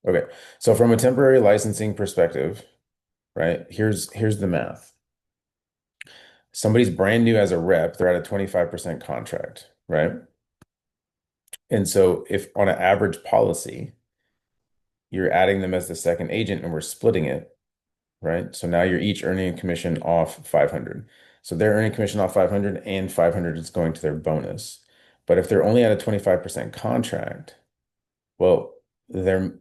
Okay. So from a temporary licensing perspective, right? Here's the math. Somebody's brand new as a rep, they're at a 25% contract, right? And so if on an average policy, you're adding them as the second agent and we're splitting it, right? So now you're each earning a commission off 500. So they're earning commission off 500 and 500 is going to their bonus. But if they're only at a 25% contract, well, they're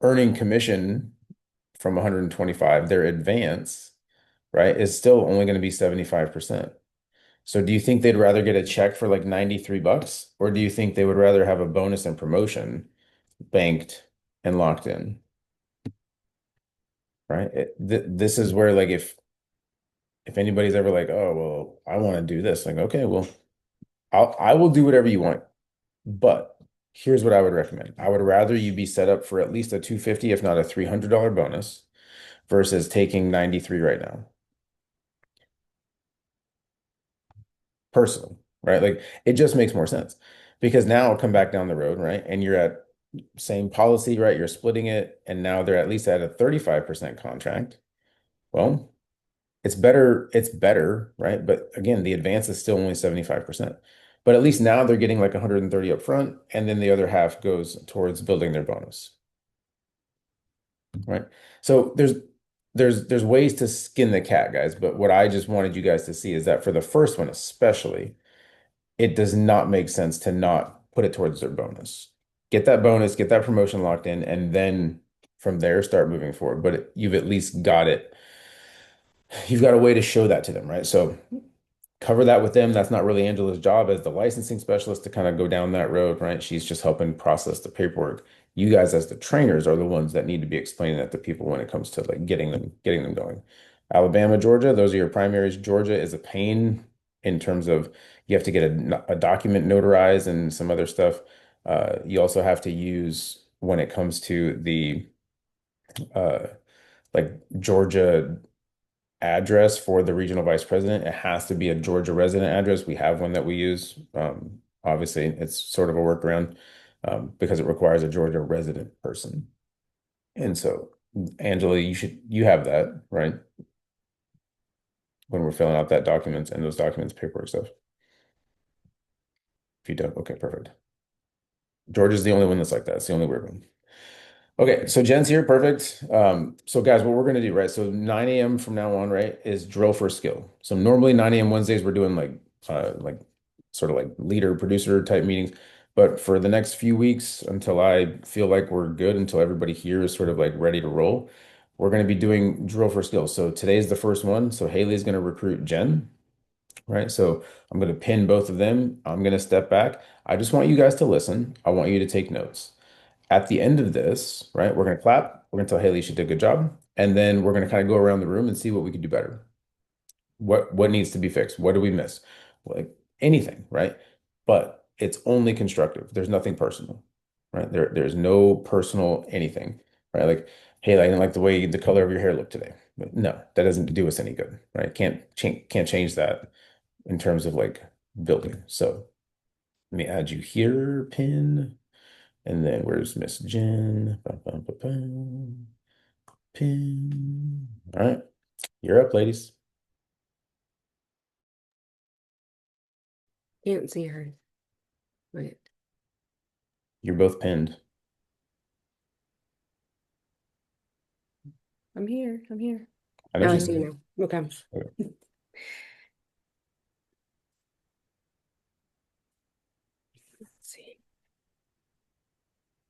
earning commission from 125, their advance, right, is still only going to be 75%. So do you think they'd rather get a check for like 93 bucks, or do you think they would rather have a bonus and promotion banked and locked in, right? This is where like if anybody's ever like, "Oh, well, I want to do this." Like, "Okay, well, I will do whatever you want." But here's what I would recommend. I would rather you be set up for at least a 250, if not a $300 bonus versus taking 93 right now. Personally, right? Like it just makes more sense because now come back down the road, right? And you're at same policy, right? You're splitting it, and now they're at least at a 35% contract. Well, it's better, right? But again, the advance is still only 75%. But at least now they're getting like 130 up front, and then the other half goes towards building their bonus, right? So there's ways to skin the cat, guys. But what I just wanted you guys to see is that for the first one, especially, it does not make sense to not put it towards their bonus. Get that bonus, get that promotion locked in, and then from there start moving forward. But you've at least got it. You've got a way to show that to them, right? So cover that with them. That's not really Angela's job as the licensing specialist to kind of go down that road, right? She's just helping process the paperwork. You guys, as the trainers, are the ones that need to be explaining that to people when it comes to like getting them going. Alabama, Georgia, those are your primaries. Georgia is a pain in terms of you have to get a document notarized and some other stuff. You also have to use when it comes to the uh, like Georgia address for the regional vice president. It has to be a Georgia resident address. We have one that we use. Obviously, it's sort of a workaround because it requires a Georgia resident person. And so, Angela, you have that, right? When we're filling out that documents and those documents, paperwork stuff. If you don't, okay, perfect. Georgia's the only one that's like that. It's the only weird one. Okay, so Jen's here, perfect. So guys, what we're gonna do, right? So 9 a.m. from now on, right, is drill for skill. So normally 9 a.m. Wednesdays we're doing like sort of like leader producer type meetings. But for the next few weeks until I feel like we're good, until everybody here is sort of like ready to roll, we're gonna be doing drill for skill. So today's the first one. So Haley's gonna recruit Jen, right? So I'm gonna pin both of them. I'm gonna step back. I just want you guys to listen. I want you to take notes. At the end of this, right, we're going to clap. We're going to tell Haley she did a good job. And then we're going to kind of go around the room and see what we could do better. What needs to be fixed? What do we miss? Like anything, right? But it's only constructive. There's nothing personal, right? There's no personal anything, right? Like, hey, I didn't like the way the color of your hair looked today. But no, that doesn't do us any good, right? Can't change that in terms of like building. So let me add you here, pin. And then where's Miss Jen? Bum, bum, bum, bum. Pin. All right, you're up, ladies. Can't see her. Wait. You're both pinned. I'm here. I'm here. I know Oh, I she's see here. you now. Okay. Okay. Let's see.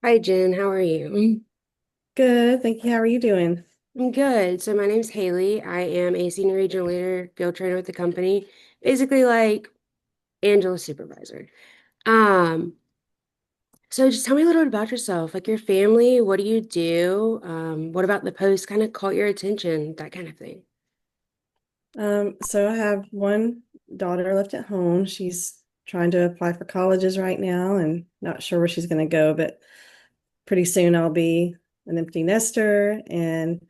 Hi, Jen. How are you? Good, thank you. How are you doing? I'm good. So my name's Haley. I am a senior regional leader, field trainer with the company. Basically like Angela's supervisor. Um, so just tell me a little bit about yourself, like your family, what do you do? What about the post kind of caught your attention, that kind of thing. So I have one daughter left at home. She's trying to apply for colleges right now and not sure where she's going to go, but pretty soon I'll be an empty nester and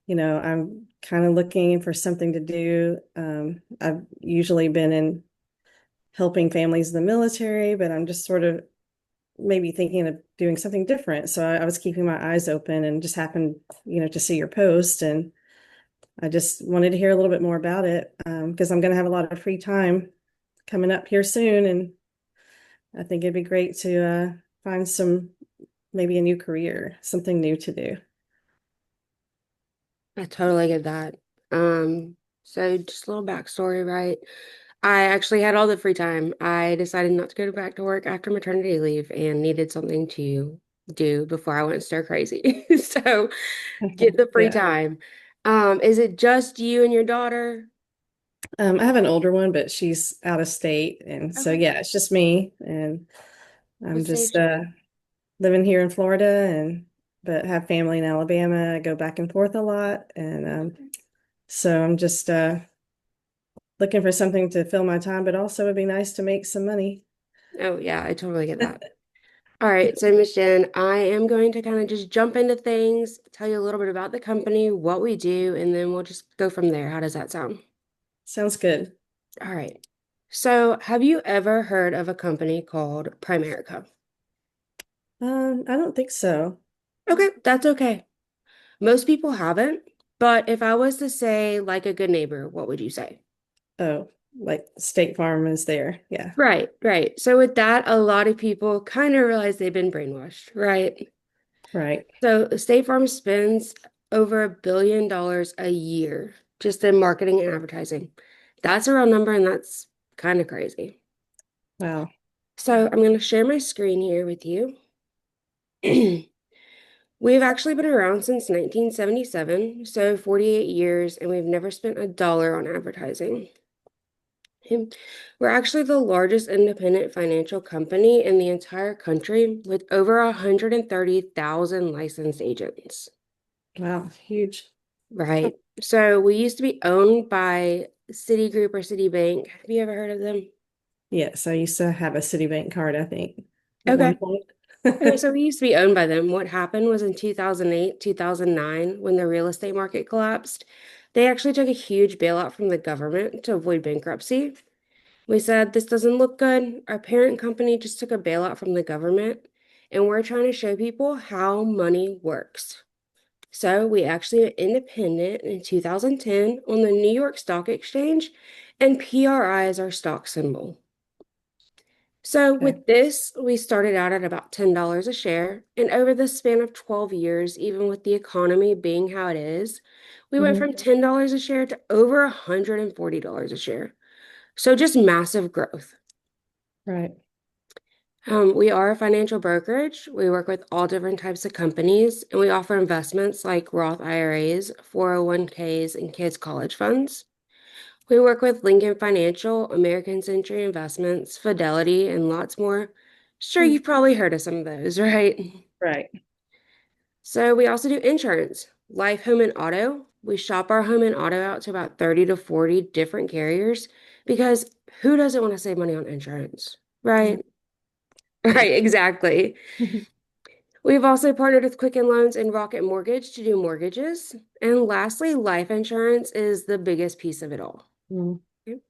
I'm kind of looking for something to do. I've usually been in helping families in the military, but I'm just sort of maybe thinking of doing something different. So I was keeping my eyes open and just happened, to see your post, and I just wanted to hear a little bit more about it because I'm going to have a lot of free time coming up here soon, and I think it'd be great to find maybe a new career, something new to do. I totally get that. So just a little backstory, right? I actually had all the free time. I decided not to go back to work after maternity leave and needed something to do before I went stir crazy. So get the free Yeah. time. Is it just you and your daughter? I have an older one, but she's out of state, and so Okay. yeah, it's just me, and I'm What just stage? living here in Florida, and but have family in Alabama. I go back and forth a lot, and so I'm just looking for something to fill my time, but also it'd be nice to make some money. Oh, yeah, I totally get that. All right, so Miss Jen, I am going to kind of just jump into things, tell you a little bit about the company, what we do, and then we'll just go from there. How does that sound? Sounds good. All right. So, have you ever heard of a company called Primerica? I don't think so. Okay, that's okay. Most people haven't, but if I was to say like a good neighbor, what would you say? Oh, like State Farm is there. Yeah, Right, right. So with that, a lot of people kind of realize they've been brainwashed, right? right. So State Farm spends over $1 billion a year just in marketing and advertising. That's a real number, and that's kind of crazy. Wow. So I'm going to share my screen here with you. We've actually been around since 1977, so 48 years, and we've never spent a dollar on advertising. And we're actually the largest independent financial company in the entire country with over 130,000 licensed agents. Wow, huge. Right. So we used to be owned by Citigroup or Citibank. Have you ever heard of them? Yes, I used to have a Citibank card, I think, at one Okay. point. Okay, so we used to be owned by them. What happened was in 2008, 2009, when the real estate market collapsed, they actually took a huge bailout from the government to avoid bankruptcy. We said, this doesn't look good. Our parent company just took a bailout from the government, and we're trying to show people how money works. So we actually went independent in 2010 on the New York Stock Exchange, and PRI is our stock symbol. So Okay. with this, we started out at about $10 a share, and over the span of 12 years, even with the economy being how it is, we went Hmm. from $10 a share to over $140 a share. So just massive growth. Right. We are a financial brokerage. We work with all different types of companies, and we offer investments like Roth IRAs, 401ks, and kids' college funds. We work with Lincoln Financial, American Century Investments, Fidelity, and lots more. Sure, Hmm. you've probably heard of some of those, right? Right. So we also do insurance, life, home, and auto. We shop our home and auto out to about 30 to 40 different carriers because who doesn't want to save money on insurance, Yeah. right? Right, exactly. We've also partnered with Quicken Loans and Rocket Mortgage to do mortgages. And lastly, life insurance is the biggest piece of it all. Mm. Okay.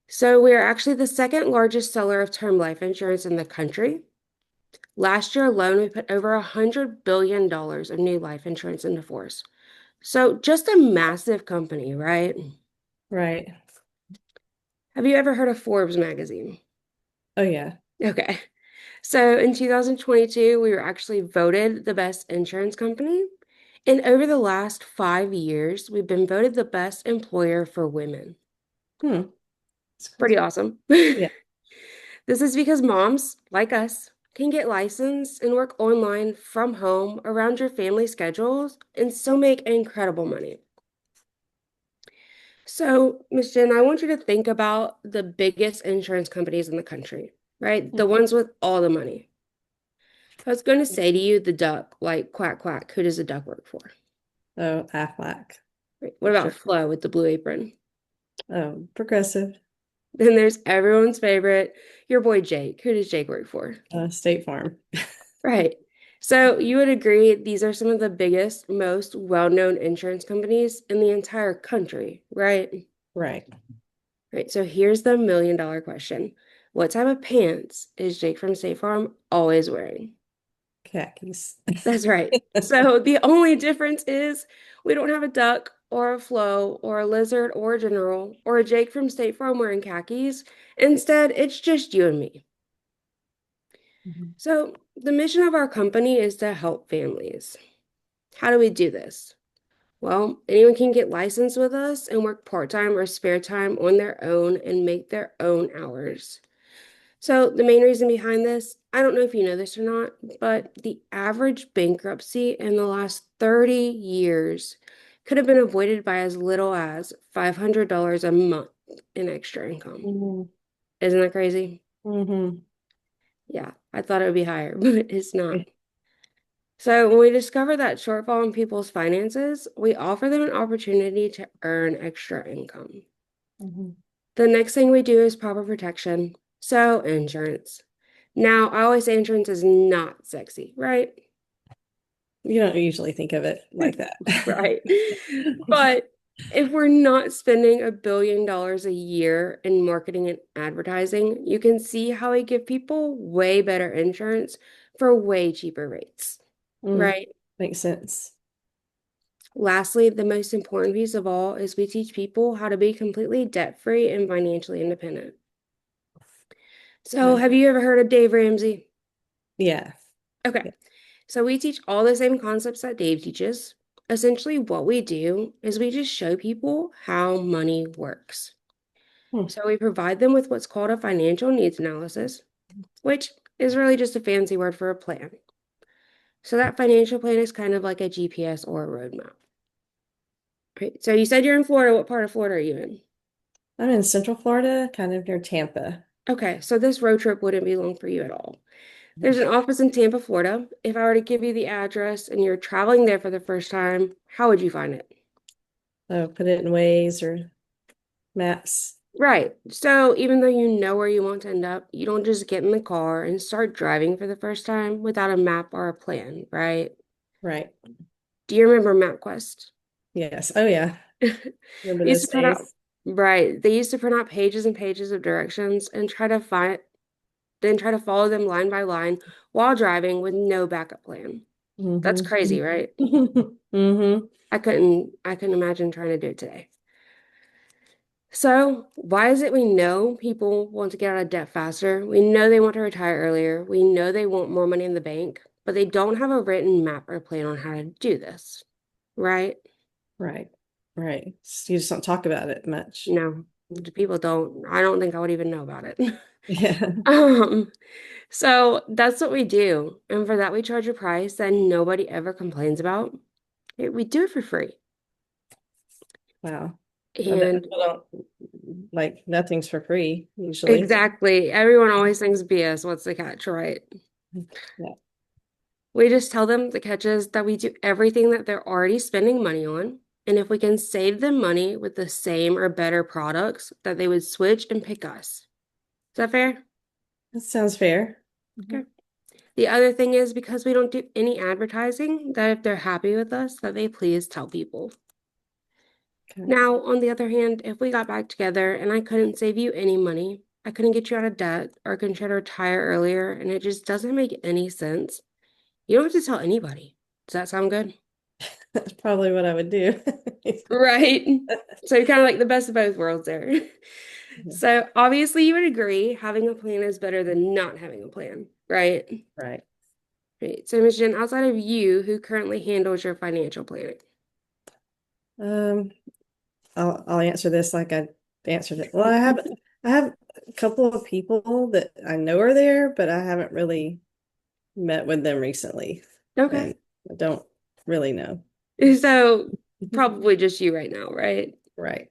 So we are actually the second largest seller of term life insurance in the country. Last year alone, we put over $100 billion of new life insurance into force. So just a massive company, right? Right. Have you ever heard of Forbes magazine? Oh, yeah. Okay. So in 2022, we were actually voted the best insurance company. And over the last 5 years, we've been voted the best employer for women. Hmm. That's Pretty crazy. awesome. Yeah. This is because moms, like us, can get licensed and work online from home around your family schedules and still make incredible money. So, Miss Jen, I want you to think about the biggest insurance companies in the country, right? Hmm. The ones with all the money. I was going to say to you, the duck, like quack, quack, who does the duck work for? Oh, Aflac, Right. What for about sure. Flo with the blue apron? Oh, Progressive, Then there's everyone's favorite, your boy Jake. Who does Jake work for? State Farm. Right. So you would agree these are some of the biggest, most well-known insurance companies in the entire country, right? Right. Right. So here's the million-dollar question. What type of pants is Jake from State Farm always wearing? Khakis. That's right. So the only difference is we don't have a duck or a Flo or a lizard or a general or a Jake from State Farm wearing khakis. Instead, it's just you and me. Mhm. So the mission of our company is to help families. How do we do this? Well, anyone can get licensed with us and work part-time or spare time on their own and make their own hours. So, the main reason behind this, I don't know if you know this or not, but the average bankruptcy in the last 30 years could have been avoided by as little as $500 a month in extra income. Mhm. Isn't that crazy? Mhm. Yeah, I thought it would be higher, but it's not. So, when we discover that shortfall in people's finances, we offer them an opportunity to earn extra income. Mhm. The next thing we do is proper protection. So, insurance. Now, I always say insurance is not sexy, right? You don't usually think of it like that. Right. But if we're not spending $1 billion a year in marketing and advertising, you can see how we give people way better insurance for way cheaper rates, Mm, right? makes sense. Lastly, the most important piece of all is we teach people how to be completely debt-free and financially independent. So, Right. have you ever heard of Dave Ramsey? Yeah. Okay. Yeah. So we teach all the same concepts that Dave teaches. Essentially, what we do is we just show people how money works. Hmm. So we provide them with what's called a financial needs analysis, which is really just a fancy word for a plan. So that financial plan is kind of like a GPS or a roadmap. Right? So you said you're in Florida. What part of Florida are you in? I'm in Central Florida, kind of near Tampa. Okay, so this road trip wouldn't be long for you at all. There's an office in Tampa, Florida. If I were to give you the address and you're traveling there for the first time, how would you find it? So put it in Waze or maps. Right. So even though you know where you want to end up, you don't just get in the car and start driving for the first time without a map or a plan, right? Right. Do you remember MapQuest? Yes. Oh yeah. They Remember used to those print out, days? right. They used to print out pages and pages of directions and try to follow them line by line while driving with no backup plan. That's Mm-hmm. crazy, right? Mm-hmm. I couldn't imagine trying to do it today. So, why is it we know people want to get out of debt faster? We know they want to retire earlier. We know they want more money in the bank, but they don't have a written map or plan on how to do this, right? Right. Right. You just don't talk about it much. No, the people don't. I don't think I would even know about it. Yeah. Um, so that's what we do. And for that, we charge a price that nobody ever complains about. We do it for free. Wow. I bet And people don't like nothing's for free usually. exactly, everyone always thinks BS. What's the catch, right? Yeah. We just tell them the catch is that we do everything that they're already spending money on. And if we can save them money with the same or better products, that they would switch and pick us. Is that fair? That sounds fair. Mhm. Okay. The other thing is because we don't do any advertising, that if they're happy with us, that they please tell people. Okay. Now, on the other hand, if we got back together and I couldn't save you any money, I couldn't get you out of debt, or I couldn't try to retire earlier, and it just doesn't make any sense, you don't have to tell anybody. Does that sound good? That's probably what I would do. Right. So you're kind of like the best of both worlds there. So obviously you would agree having a plan is better than not having a plan, right? Right. Right. So Ms. Jen, outside of you, who currently handles your financial planning? Um, I'll answer this like I answered it. Well, I have a couple of people that I know are there, but I haven't really met with them recently, Okay. and I don't really know. So probably just you right now, right? Right.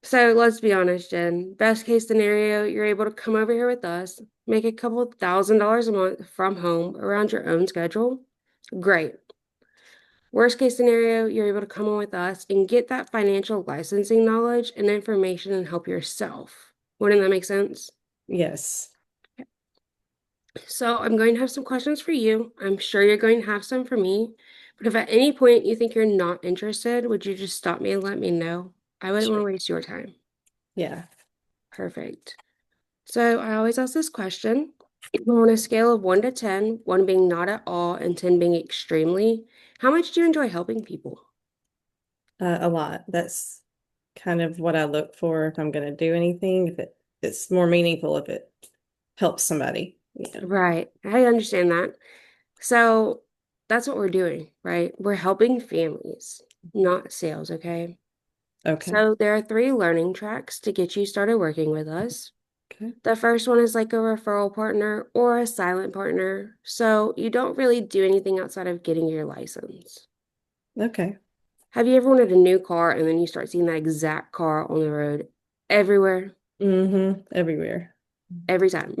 So let's be honest, Jen. Best case scenario, you're able to come over here with us, make a couple $1,000s a month from home around your own schedule. Great. Worst case scenario, you're able to come on with us and get that financial licensing knowledge and information and help yourself. Wouldn't that make sense? Yes. So I'm going to have some questions for you. I'm sure you're going to have some for me. But if at any point you think you're not interested, would you just stop me and let me know? I wouldn't want Sure. to waste your time. Yeah. Perfect. So I always ask this question. On a scale of 1 to 10, 1 being not at all and 10 being extremely, how much do you enjoy helping people? A lot. That's kind of what I look for if I'm going to do anything. If it's more meaningful, if it helps somebody. Yeah. Right. I understand that. So that's what we're doing, right? We're helping families, not sales, okay? Okay. So there are three learning tracks to get you started working with us. Okay. The first one is like a referral partner or a silent partner. So you don't really do anything outside of getting your license. Okay. Have you ever wanted a new car and then you start seeing that exact car on the road everywhere, Everywhere. every time?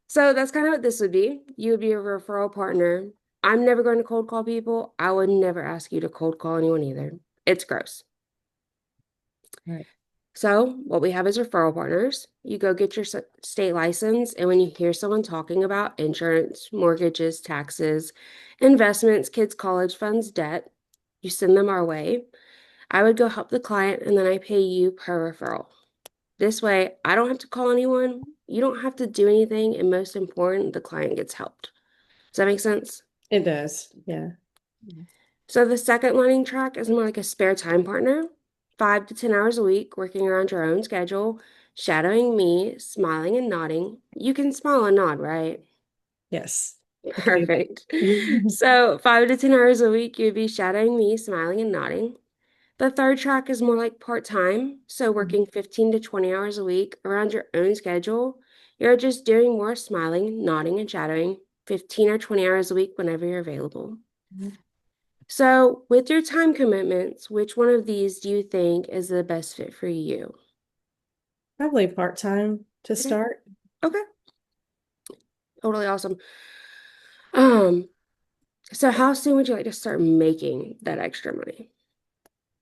So that's kind of what this would be. You would be a referral partner. I'm never going to cold call people. I would never ask you to cold call anyone either. It's gross. Right. So, what we have is referral partners. You go get your state license, and when you hear someone talking about insurance, mortgages, taxes, investments, kids' college funds, debt, you send them our way. I would go help the client, and then I pay you per referral. This way, I don't have to call anyone. You don't have to do anything, and most important, the client gets helped. Does that make sense? It does. Yeah. So the second learning track is more like a spare time partner, 5 to 10 hours a week, working around your own schedule, shadowing me, smiling and nodding. You can smile and nod, right? Yes. Okay. Perfect. So 5 to 10 hours a week, you'd be shadowing me, smiling and nodding. The third track is more like part-time, so working 15 to 20 hours a week around your own schedule. You're just doing more smiling, nodding, and shadowing 15 or 20 hours a week whenever you're available. So, with your time commitments, which one of these do you think is the best fit for you? Probably part-time to Okay. start. Okay. Totally awesome. Um, so how soon would you like to start making that extra money?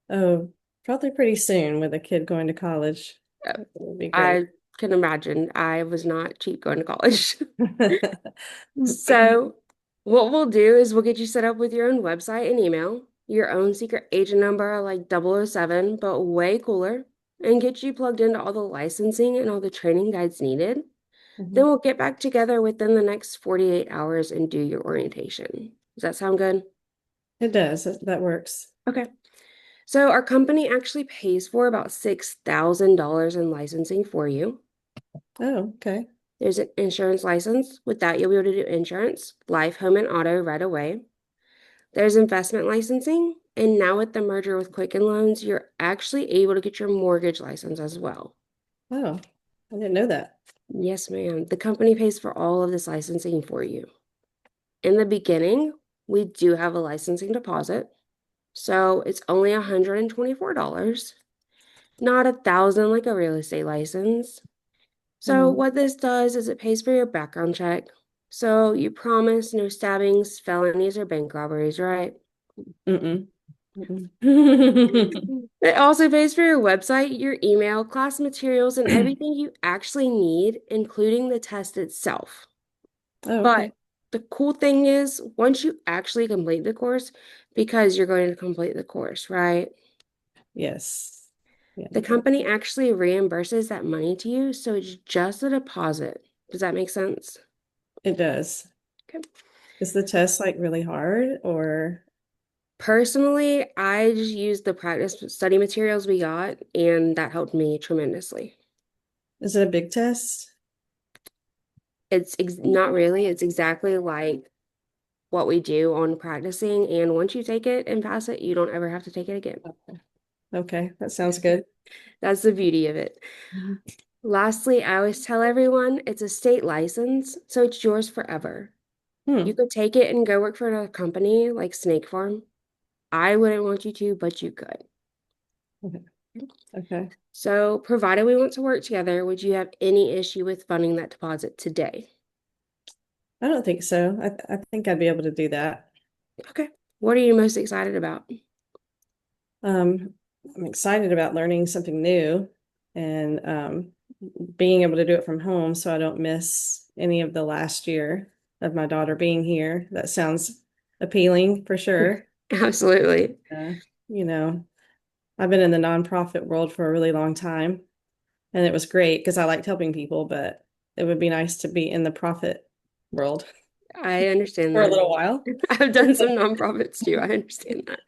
Oh, probably pretty soon with a kid going to college. Uh, That would be great. I can imagine I was not cheap going to college. So, what we'll do is we'll get you set up with your own website and email, your own secret agent number like 007, but way cooler, and get you plugged into all the licensing and all the training guides needed. Then Mhm. we'll get back together within the next 48 hours and do your orientation. Does that sound good? It does. That works. Okay. So our company actually pays for about $6,000 in licensing for you. Oh, okay. There's an insurance license. With that, you'll be able to do insurance, life, home, and auto right away. There's investment licensing. And now with the merger with Quicken Loans, you're actually able to get your mortgage license as well. Oh, I didn't know that. Yes, ma'am. The company pays for all of this licensing for you. In the beginning, we do have a licensing deposit. So it's only $124, not 1,000 like a real estate license. So Mhm. what this does is it pays for your background check. So you promise no stabbings, felonies, or bank robberies, right? Mm-mm. Mm-mm. It also pays for your website, your email, class materials, and everything you actually need, including the test itself. Oh, But okay. the cool thing is, once you actually complete the course, because you're going to complete the course, right? Yes. Yeah, The company actually reimburses that money to you, so it's just a deposit. Does that make sense? it does. Okay. Is the test like really hard or Personally, I just used the practice study materials we got, and that helped me tremendously. is it a big test? It's ex not really, it's exactly like what we do on practicing, and once you take it and pass it, you don't ever have to take it again. Okay. Okay, that sounds good. That's the beauty of it. Mhm. Lastly, I always tell everyone it's a state license, so it's yours forever. You Hmm. could take it and go work for another company like Snake Farm. I wouldn't want you to, but you could. Okay. Okay. So, provided we want to work together, would you have any issue with funding that deposit today? I don't think so. I think I'd be able to do that. Okay. What are you most excited about? Um, I'm excited about learning something new and being able to do it from home so I don't miss any of the last year of my daughter being here. That sounds appealing for sure. Absolutely. Uh, you know, I've been in the nonprofit world for a really long time, and it was great because I liked helping people, but it would be nice to be in the profit world I understand for a that. little while. I've done some nonprofits too. I understand that.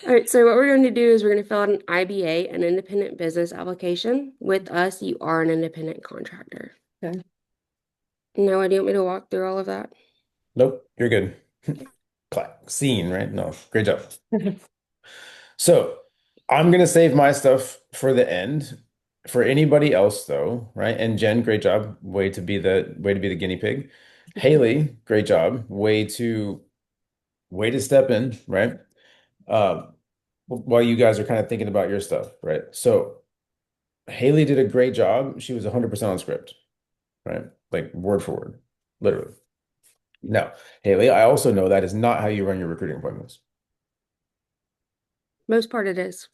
All right, so what we're going to do is we're going to fill out an IBA, an independent business application. With us, you are an independent contractor. Okay. Now, do you want me to walk through all of that? Nope, you're good. Clap. Scene, right? No, great job. So I'm gonna save my stuff for the end. For anybody else, though, right? And Jen, great job. Way to be the guinea pig. Haley, great job. Way to step in, right? Um, while you guys are kind of thinking about your stuff, right? So Haley did a great job. She was 100% on script, right? Like word for word, literally. Now, Haley, I also know that is not how you run your recruiting appointments. Most part it is.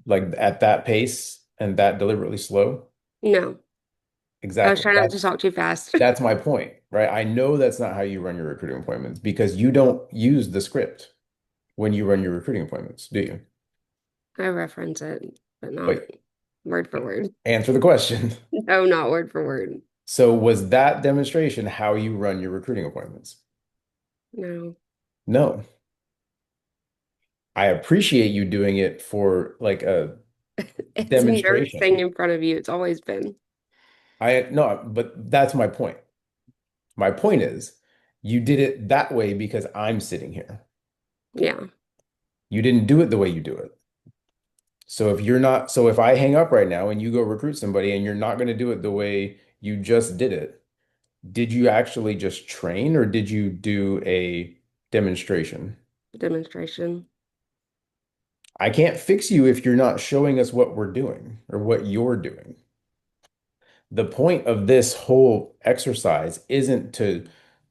Like at that pace and that deliberately slow. No, I was Exactly. trying not to talk too fast. That's my point, right? I know that's not how you run your recruiting appointments because you don't use the script when you run your recruiting appointments, do you? I reference it, but not Wait, word for word. answer the question. No, not word for word. So was that demonstration how you run your recruiting appointments? No, No. I appreciate you doing it for like a it's never demonstration. sitting in front of you. It's always been. I no, but that's my point. My point is you did it that way because I'm sitting here. Yeah, You didn't do it the way you do it. So if I hang up right now and you go recruit somebody and you're not going to do it the way you just did it, did you actually just train or did you do a demonstration? demonstration. I can't fix you if you're not showing us what we're doing or what you're doing. The point of this whole exercise isn't to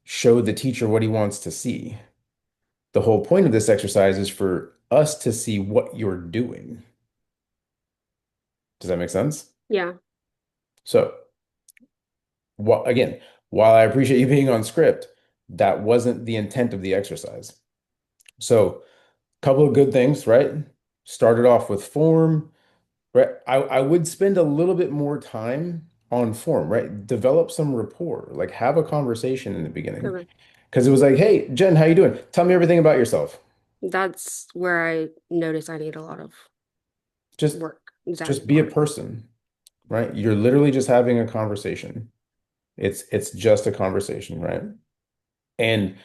show the teacher what he wants to see. The whole point of this exercise is for us to see what you're doing. Does that make sense? Yeah, So, again, while I appreciate you being on script, that wasn't the intent of the exercise. So, couple of good things, right? Started off with form, right? I would spend a little bit more time on form, right? Develop some rapport, like have a conversation in the beginning. okay. Because it was like, hey, Jen, how you doing? Tell me everything about yourself. That's where I notice I need a lot of Just work. Is that just be a part? person, right? You're literally just having a conversation. It's just a conversation, right? And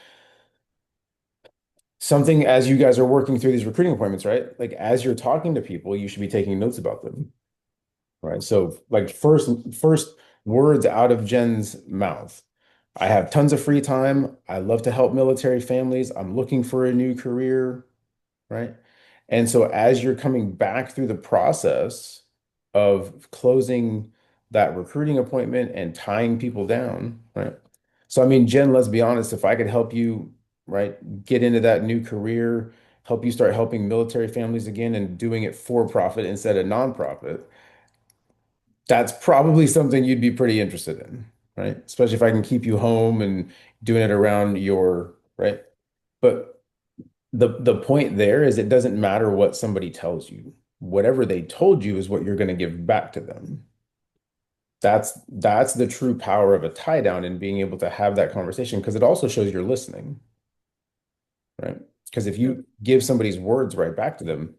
something as you guys are working through these recruiting appointments, right? Like as you're talking to people, you should be taking notes about them, right? So like first words out of Jen's mouth. I have tons of free time. I love to help military families. I'm looking for a new career, right? And so as you're coming back through the process of closing that recruiting appointment and tying people down, right? So I mean, Jen, let's be honest, if I could help you, right, get into that new career, help you start helping military families again and doing it for profit instead of nonprofit, that's probably something you'd be pretty interested in, right? Especially if I can keep you home and doing it around your, right? But the point there is it doesn't matter what somebody tells you. Whatever they told you is what you're going to give back to them. That's the true power of a tie down and being able to have that conversation because it also shows you're listening, right? Because if you give somebody's words right back to them,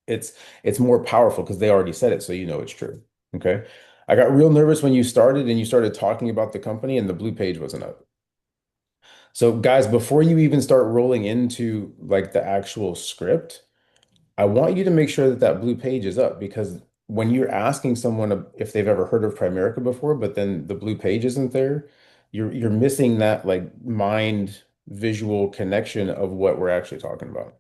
it's more powerful because they already said it, so you know it's true. Okay. I got real nervous when you started and you started talking about the company and the blue page wasn't up. So guys, before you even start rolling into like the actual script, I want you to make sure that that blue page is up because when you're asking someone if they've ever heard of Primerica before, but then the blue page isn't there, you're missing that like mind visual connection of what we're actually talking about.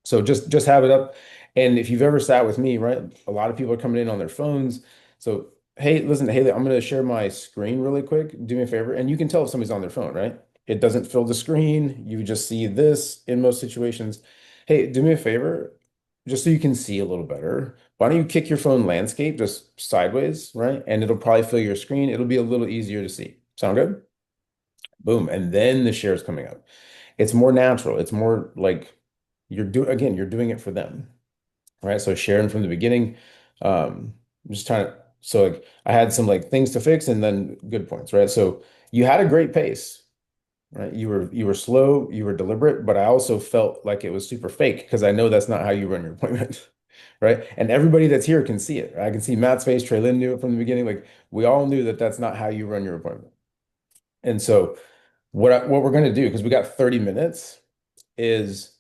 So just have it up. And if you've ever sat with me, right, a lot of people are coming in on their phones. So hey, listen, Haley, I'm going to share my screen really quick. Do me a favor, and you can tell if somebody's on their phone, right? It doesn't fill the screen. You just see this in most situations. Hey, do me a favor, just so you can see a little better. Why don't you kick your phone landscape just sideways, right? And it'll probably fill your screen. It'll be a little easier to see. Sound good? Boom. And then the share is coming up. It's more natural. It's more like you're doing it for them, right? So sharing from the beginning. I'm just trying to, so like I had some like things to fix and then good points, right? So you had a great pace, right? You were slow, you were deliberate, but I also felt like it was super fake because I know that's not how you run your appointment, right? And everybody that's here can see it. I can see Matt's face. Trey Lynn knew it from the beginning. Like we all knew that that's not how you run your appointment. And so what we're going to do, because we got 30 minutes, is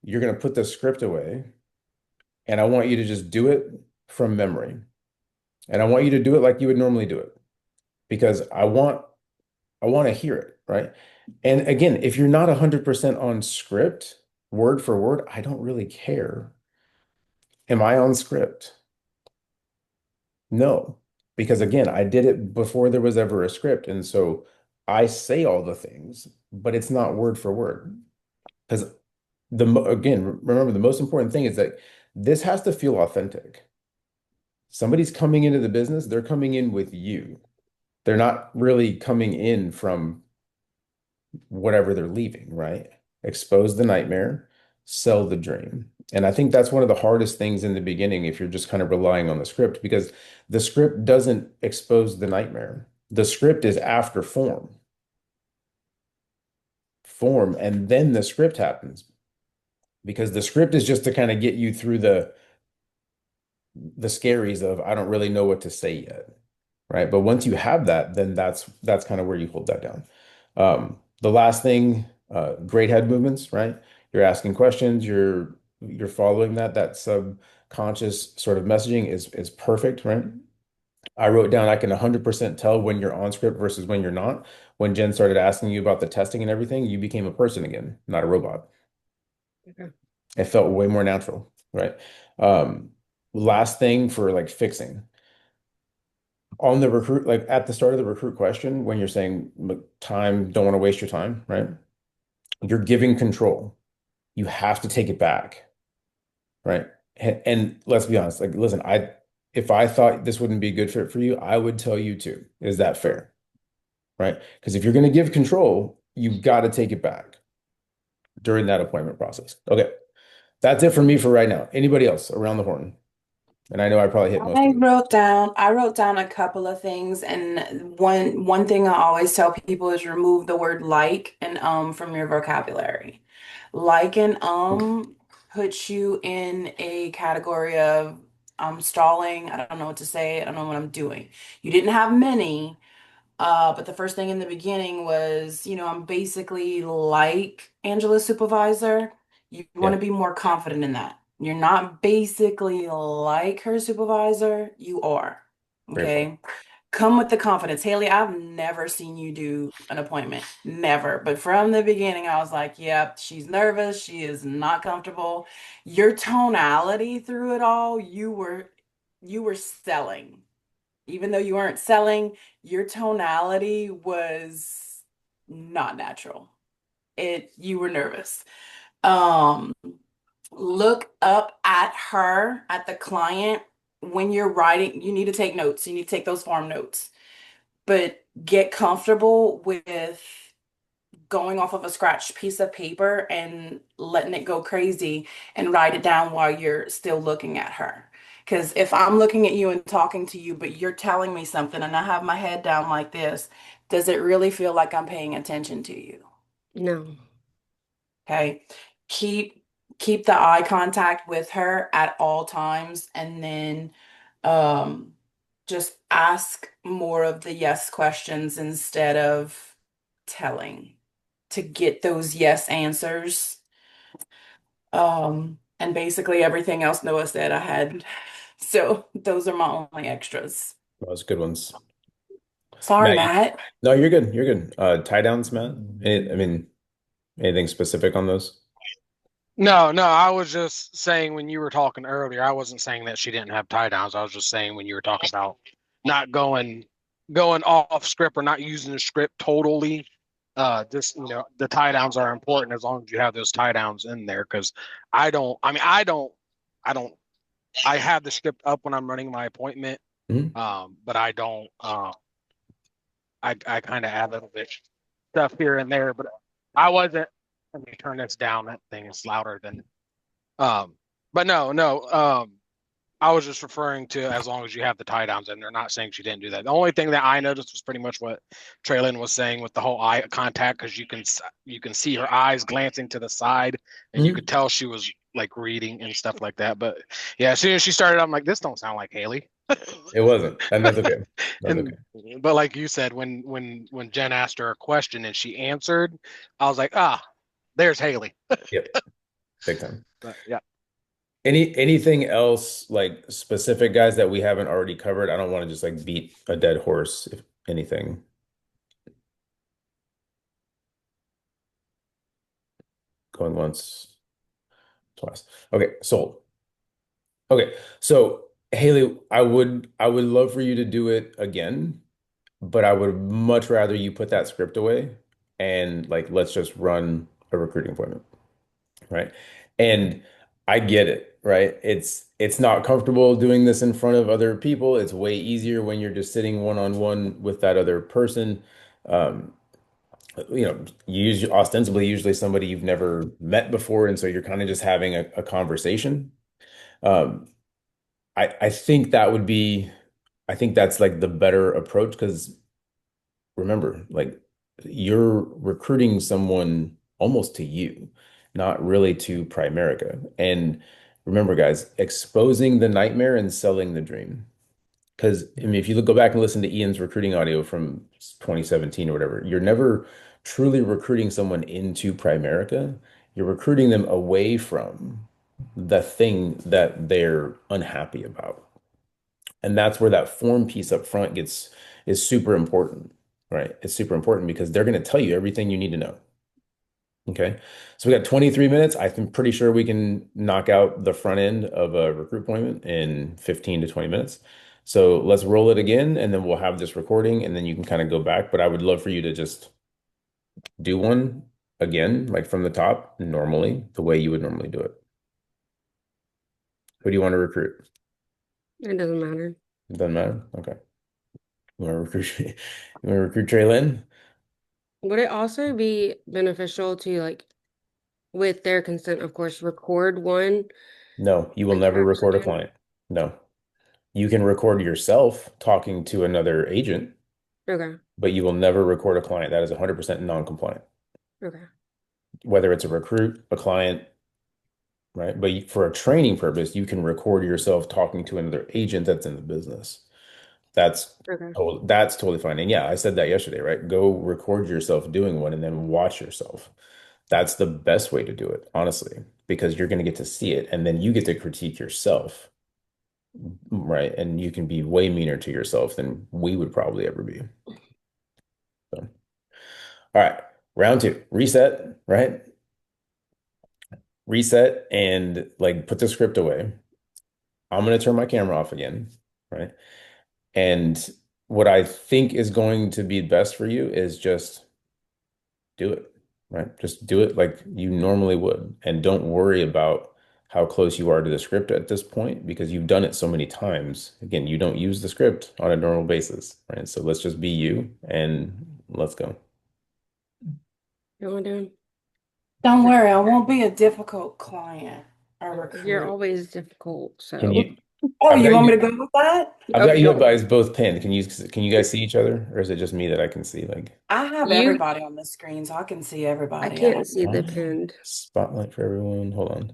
you're going to put the script away, and I want you to just do it from memory. And I want you to do it like you would normally do it because I want to hear it, right? And again, if you're not 100% on script, word for word, I don't really care. Am I on script? No, because again, I did it before there was ever a script. And so I say all the things, but it's not word for word. Because again, remember the most important thing is that this has to feel authentic. Somebody's coming into the business, they're coming in with you. They're not really coming in from whatever they're leaving, right? Expose the nightmare, sell the dream. And I think that's one of the hardest things in the beginning if you're just kind of relying on the script because the script doesn't expose the nightmare. The script is after form, and then the script happens because the script is just to kind of get you through the scaries of I don't really know what to say yet, right? But once you have that, then that's kind of where you hold that down. The last thing, great head movements, right? You're asking questions, you're following that subconscious sort of messaging is perfect, right? I wrote down I can 100% tell when you're on script versus when you're not. When Jen started asking you about the testing and everything, you became a person again, not a robot. Okay. It felt way more natural, right? Um, Last thing for like fixing on the recruit, like at the start of the recruit question, when you're saying time, don't want to waste your time, right? You're giving control. You have to take it back, right? And let's be honest, like, listen, if I thought this wouldn't be a good fit for you, I would tell you too. Is that fair? Right? Because if you're going to give control, you've got to take it back during that appointment process. Okay. That's it for me for right now. Anybody else around the horn? And I know I probably hit most of them. I wrote down a couple of things, and one thing I always tell people is remove the word like and from your vocabulary. Like and puts you in a category of I'm stalling, I don't know what to say, I don't know what I'm doing. You didn't have many, but the first thing in the beginning was, I'm basically like Angela's supervisor. You want Yeah, to be more confident in that. You're not basically like her supervisor. You are. great point. Okay. Come with the confidence. Haley, I've never seen you do an appointment. Never. But from the beginning, I was like, yep, she's nervous. She is not comfortable. Your tonality through it all, you were selling even though you weren't selling, your tonality was not natural. You were nervous. Um, Look up at her, at the client when you're writing. You need to take notes. You need to take those farm notes, but get comfortable with going off of a scratched piece of paper and letting it go crazy and write it down while you're still looking at her. Because if I'm looking at you and talking to you, but you're telling me something and I have my head down like this, does it really feel like I'm paying attention to you? No. Okay. Keep keep the eye contact with her at all times and then um just ask more of the yes questions instead of telling to get those yes answers. And basically everything else Noah said I had. So those are my only extras. Those good ones. Sorry, Matt, Matt. no, you're good. You're good. Tie downs, Matt. I mean, anything specific on those? No, no, I was just saying when you were talking earlier, I wasn't saying that she didn't have tie downs. I was just saying when you were talking about not going off script or not using the script totally. Just the tie downs are important as long as you have those tie downs in there because I don't I have the script up when I'm running my appointment, Mhm. but I don't I kind of add a little bit stuff here and there, but I wasn't. Let me turn this down. That thing is louder than. Um, but no, no. I was just referring to as long as you have the tie downs, and they're not saying she didn't do that. The only thing that I noticed was pretty much what Traylon was saying with the whole eye contact, because you can see her eyes glancing to the side, and you could Mhm. tell she was like reading and stuff like that. But yeah, as soon as she started, I'm like, this don't sound like Halie. It wasn't, and that's okay. That's okay. And but like you said, when Jen asked her a question and she answered, I was like, ah, there's Halie. Yep, big time. But yeah. Anything else like specific guys that we haven't already covered? I don't want to just like beat a dead horse, if anything. Going once, twice. Okay, sold. Okay, so Halie, I would love for you to do it again, but I would much rather you put that script away and like let's just run a recruiting appointment, right? And I get it, right? It's not comfortable doing this in front of other people. It's way easier when you're just sitting one-on-one with that other person. Um, you use ostensibly usually somebody you've never met before, and so you're kind of just having a conversation. Um, I think that would be, I think that's like the better approach because remember, like you're recruiting someone almost to you, not really to Primerica. And remember, guys, exposing the nightmare and selling the dream. Because I mean, if you go back and listen to Ian's recruiting audio from 2017 or whatever, you're never truly recruiting someone into Primerica. You're recruiting them away from the thing that they're unhappy about. And that's where that form piece up front gets is super important, right? It's super important because they're going to tell you everything you need to know. Okay. So we got 23 minutes. I'm pretty sure we can knock out the front end of a recruit appointment in 15 to 20 minutes. So let's roll it again and then we'll have this recording and then you can kind of go back. But I would love for you to just do one again, like from the top, normally, the way you would normally do it. Who do you want to recruit? It doesn't matter. It doesn't matter. Okay. You want to recruit, you want to recruit Trey Lynn? Would it also be beneficial to like, with their consent, of course, record one No, you will like never after record a Jen? client. No. You can record yourself talking to another agent, Okay. but you will never record a client. That is 100% non-compliant, Okay. whether it's a recruit, a client, right? But for a training purpose, you can record yourself talking to another agent that's in the business. That's Okay. that's totally fine. And yeah, I said that yesterday, right? Go record yourself doing one and then watch yourself. That's the best way to do it, honestly, because you're going to get to see it and then you get to critique yourself. Right. And you can be way meaner to yourself than we would probably ever be. So, all right. Round two, reset, right? Reset and like put the script away. I'm going to turn my camera off again, right? And what I think is going to be best for you is just do it, right? Just do it like you normally would. And don't worry about how close you are to the script at this point because you've done it so many times. Again, you don't use the script on a normal basis, right? So let's just be you and let's go. You know what I'm doing? Don't worry, I won't be a difficult client or You're recruit. always difficult, Can so you, Oh, I've you got want me to you, go with that? I've got okay, you up go. guys both pinned. Can you guys see each other or is it just me that I can see? Like, I have You, everybody on the screen, so I can see I everybody. I can't don't see the know. pinned. spotlight for everyone. Hold on.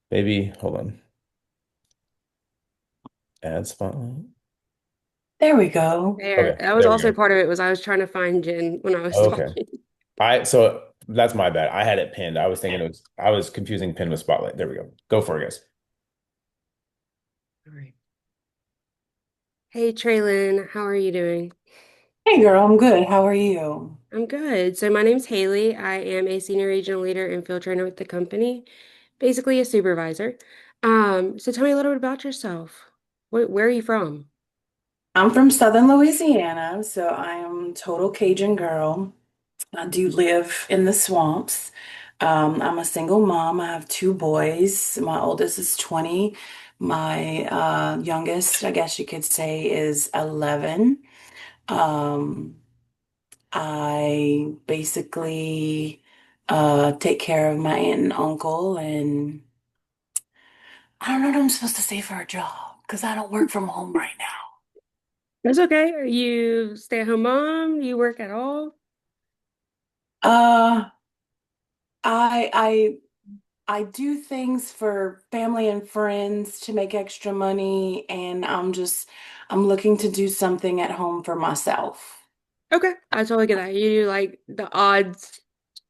Maybe, hold on. Add spotlight. There we go. There, Okay, that was there we also go. part of it was I was trying to find Jen when I was Okay. talking. So that's my bad. I had it pinned. I was thinking I was confusing pin with spotlight. There we go. Go for it, guys. All right. Hey, Traylon, how are you doing? Hey, girl, I'm good. How are you? I'm good. So my name's Halie. I am a senior regional leader and field trainer with the company, basically a supervisor. So tell me a little bit about yourself. Where are you from? I'm from Southern Louisiana, so I am total Cajun girl. I do live in the swamps. I'm a single mom. I have two boys. My oldest is 20. My youngest, I guess you could say, is 11. Um, I basically take care of my aunt and uncle and I don't know what I'm supposed to say for a job because I don't work from home right now. That's okay. Are you stay-at-home mom? You work at all? Uh, I I I do things for family and friends to make extra money, and I'm looking to do something at home for myself. Okay, I totally get that. You do like the odds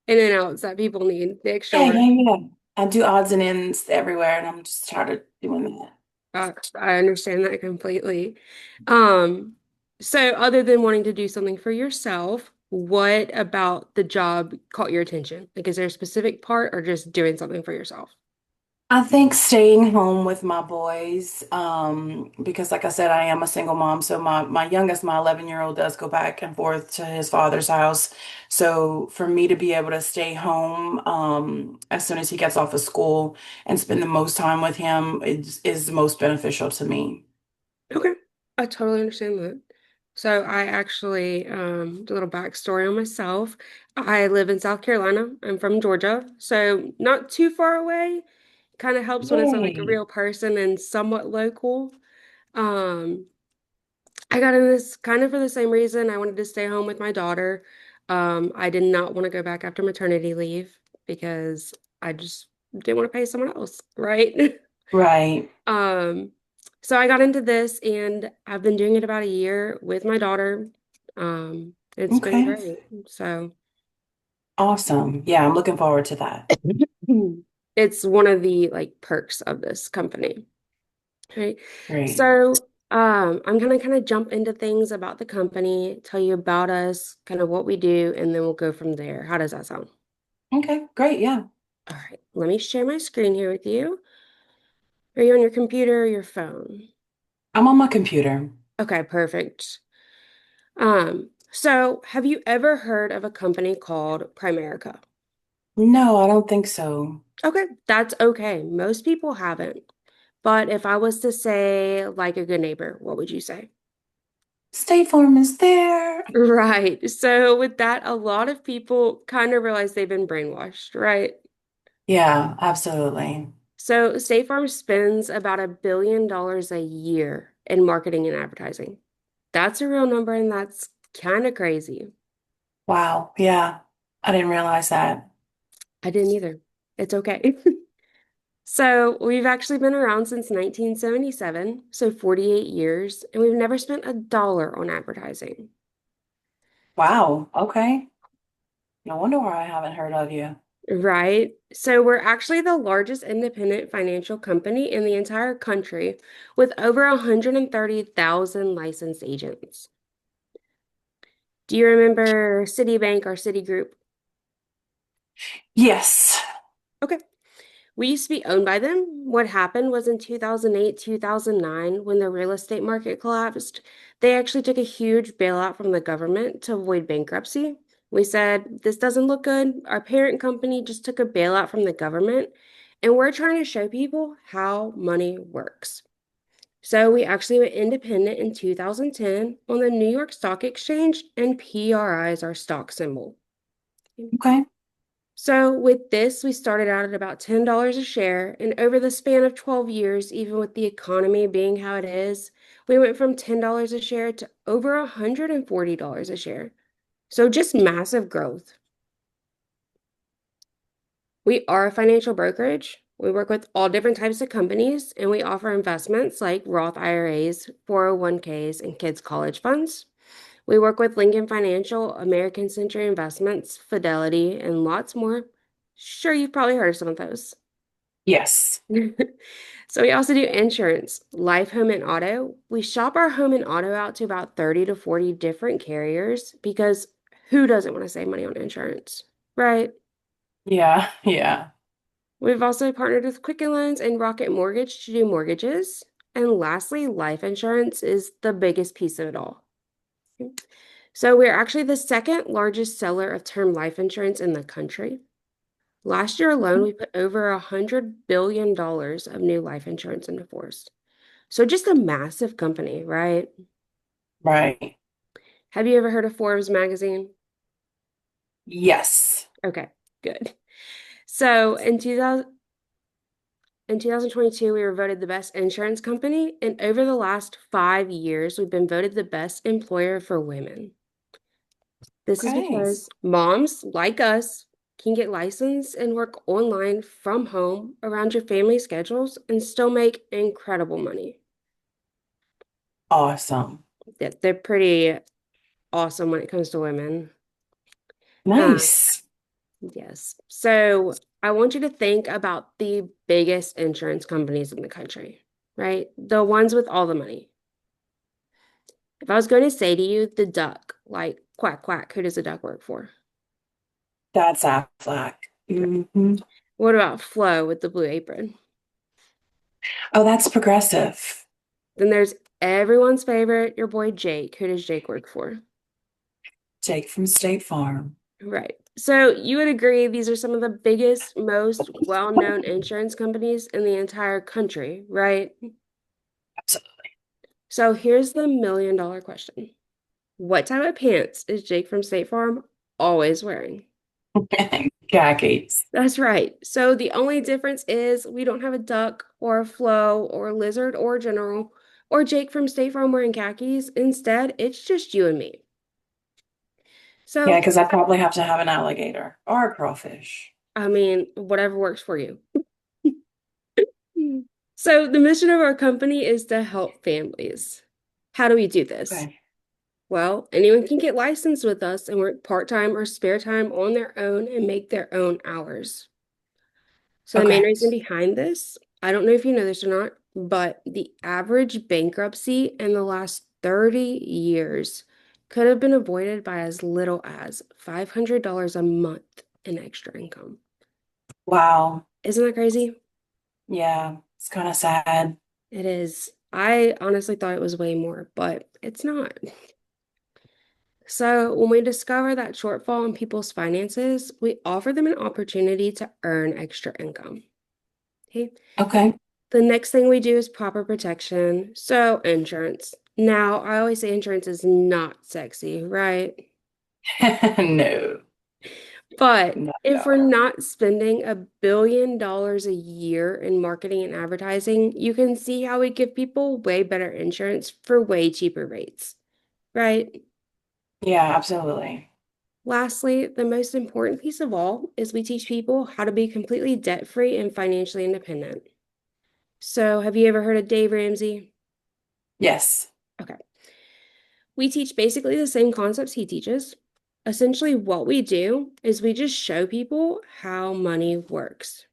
in and outs that people need, the extra Yeah, work. yeah, yeah. I do odds and ends everywhere, and I'm just tired of doing that. I understand that completely. Um, so other than wanting to do something for yourself, what about the job caught your attention? Like, is there a specific part or just doing something for yourself? I think staying home with my boys, because like I said, I am a single mom. So my youngest, my 11-year-old, does go back and forth to his father's house. So for me to be able to stay home, as soon as he gets off of school and spend the most time with him is the most beneficial to me. Okay, I totally understand that. So I actually, a little backstory on myself. I live in South Carolina. I'm from Georgia, so not too far away. Kind of helps when it's like a Yay. real person and somewhat local. Um, I got in this kind of for the same reason. I wanted to stay home with my daughter. I did not want to go back after maternity leave because I just didn't want to pay someone else, right? Right. Um, so I got into this and I've been doing it about a year with my daughter. It's been Okay. great. So Awesome. Yeah, I'm looking forward to that. it's one of the like perks of this company. Right. Great. So I'm gonna kind of jump into things about the company, tell you about us, kind of what we do, and then we'll go from there. How does that sound? Okay, great. Yeah. All right, let me share my screen here with you. Are you on your computer or your phone? I'm on my computer. Okay, perfect. So have you ever heard of a company called Primerica? No, I don't think so. Okay, that's okay. Most people haven't. But if I was to say like a good neighbor, what would you say? State Farm is there. Right. So with that, a lot of people kind of realize they've been brainwashed, right? Yeah, absolutely. So State Farm spends about $1 billion a year in marketing and advertising. That's a real number, and that's kind of crazy. Wow. Yeah. I didn't realize that. I didn't either. It's okay. So we've actually been around since 1977, so 48 years, and we've never spent a dollar on advertising. Wow. Okay. No wonder why I haven't heard of you. Right. So we're actually the largest independent financial company in the entire country with over 130,000 licensed agents. Do you remember Citibank or Citigroup? Yes. Okay. We used to be owned by them. What happened was in 2008, 2009, when the real estate market collapsed, they actually took a huge bailout from the government to avoid bankruptcy. We said, this doesn't look good. Our parent company just took a bailout from the government, and we're trying to show people how money works. So we actually went independent in 2010 on the New York Stock Exchange, and PRI is our stock symbol. Okay. So with this, we started out at about $10 a share, and over the span of 12 years, even with the economy being how it is, we went from $10 a share to over $140 a share. So just massive growth. We are a financial brokerage. We work with all different types of companies, and we offer investments like Roth IRAs, 401ks, and kids' college funds. We work with Lincoln Financial, American Century Investments, Fidelity, and lots more. Sure, you've probably heard of some of those. Yes. So we also do insurance, life, home, and auto. We shop our home and auto out to about 30 to 40 different carriers because who doesn't want to save money on insurance, right? Yeah. Yeah. We've also partnered with Quicken Loans and Rocket Mortgage to do mortgages. And lastly, life insurance is the biggest piece of it all. So we're actually the second largest seller of term life insurance in the country. Last year alone, we put over $100 billion of new life insurance into force. So just a massive company, right? Right. Have you ever heard of Forbes magazine? Yes. Okay, good. So in 2000, In 2022, we were voted the best insurance company, and over the last 5 years, we've been voted the best employer for women. This is Okay. because moms like us can get licensed and work online from home around your family schedules and still make incredible money. Awesome. They're pretty awesome when it comes to women. Nice. Yes. So I want you to think about the biggest insurance companies in the country, right? The ones with all the money. If I was going to say to you, the duck, like quack, quack, who does the duck work for? That's Aflac. Hmm. What about Flo with the blue apron? Oh, that's Progressive. Then there's everyone's favorite, your boy Jake. Who does Jake work for? Jake from State Farm. Right. So you would agree these are some of the biggest, most well-known insurance companies in the entire country, right? Absolutely. So here's the $1 million question. What type of pants is Jake from State Farm always wearing? Khakis. That's right. So the only difference is we don't have a duck or a Flo or a lizard or a general or Jake from State Farm wearing khakis. Instead, it's just you and me. Yeah, So, because I probably have to have an alligator or a crawfish. I mean, whatever works for you. So the mission of our company is to help families. How do we do this? Okay. Well, anyone can get licensed with us and work part-time or spare time on their own and make their own hours. So the main Okay. reason behind this, I don't know if you know this or not, but the average bankruptcy in the last 30 years could have been avoided by as little as $500 a month in extra income. Wow. Isn't that crazy? Yeah, it's kind of sad. It is. I honestly thought it was way more, but it's not. So, when we discover that shortfall in people's finances, we offer them an opportunity to earn extra income. Okay. Okay. The next thing we do is proper protection. So, insurance. Now, I always say insurance is not sexy, right? No, But not at if we're all. not spending $1 billion a year in marketing and advertising, you can see how we give people way better insurance for way cheaper rates, right? Yeah, absolutely. Lastly, the most important piece of all is we teach people how to be completely debt-free and financially independent. So, have you ever heard of Dave Ramsey? Yes. Okay. We teach basically the same concepts he teaches. Essentially, what we do is we just show people how money works.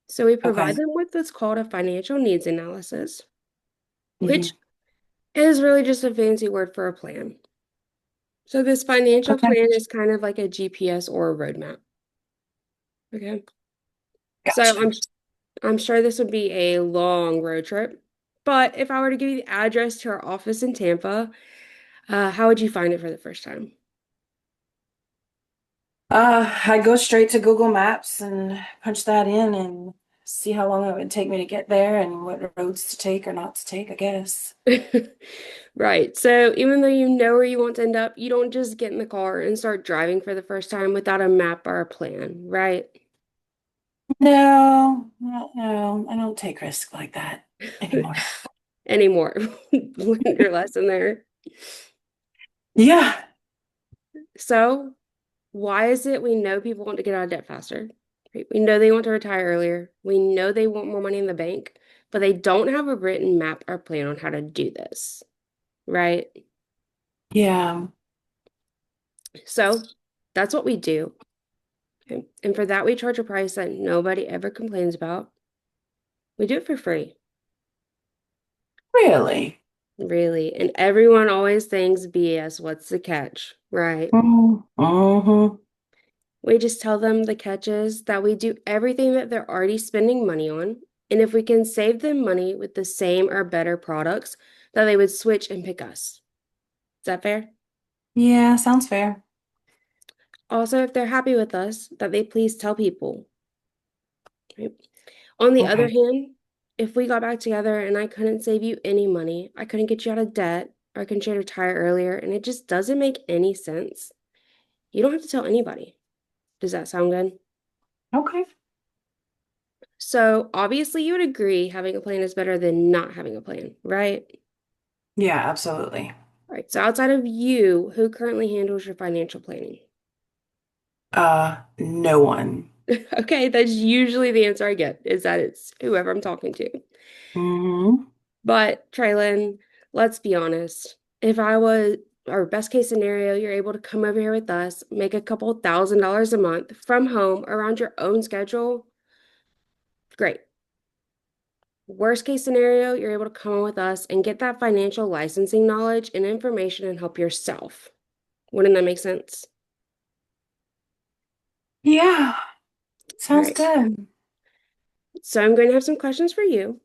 So, we provide Okay. them with what's called a financial needs analysis, Hmm. which is really just a fancy word for a plan. So, this financial Okay. plan is kind of like a GPS or a roadmap. Okay. So, Gotcha. I'm sure this would be a long road trip, but if I were to give you the address to our office in Tampa, how would you find it for the first time? I go straight to Google Maps and punch that in and see how long it would take me to get there and what roads to take or not to take, I guess. Right. So even though you know where you want to end up, you don't just get in the car and start driving for the first time without a map or a plan, right? No, no, I don't take risks like that anymore. Anymore. Learned your lesson there. Yeah. So why is it we know people want to get out of debt faster? Right? We know they want to retire earlier. We know they want more money in the bank, but they don't have a written map or plan on how to do this, right? Yeah. So that's what we do. Okay? And for that, we charge a price that nobody ever complains about. We do it for free, Really? really. And everyone always thinks BS, what's the catch, right? Mm-hmm. We just tell them the catch is that we do everything that they're already spending money on. And if we can save them money with the same or better products, that they would switch and pick us. Is that fair? Yeah, sounds fair. Also, if they're happy with us, that they please tell people. Right? On the other Okay. hand, if we got back together and I couldn't save you any money, I couldn't get you out of debt, or I couldn't get you to retire earlier, and it just doesn't make any sense, you don't have to tell anybody. Does that sound good? Okay. So obviously you would agree having a plan is better than not having a plan, right? Yeah, absolutely. All right. So outside of you, who currently handles your financial planning? No one. Okay, that's usually the answer I get is that it's whoever I'm talking to. Hmm. But Traylon, let's be honest. If I was, our best case scenario, you're able to come over here with us, make a couple $1,000s a month from home around your own schedule. Great. Worst case scenario, you're able to come on with us and get that financial licensing knowledge and information and help yourself. Wouldn't that make sense? Yeah, All sounds right. good. So I'm going to have some questions for you.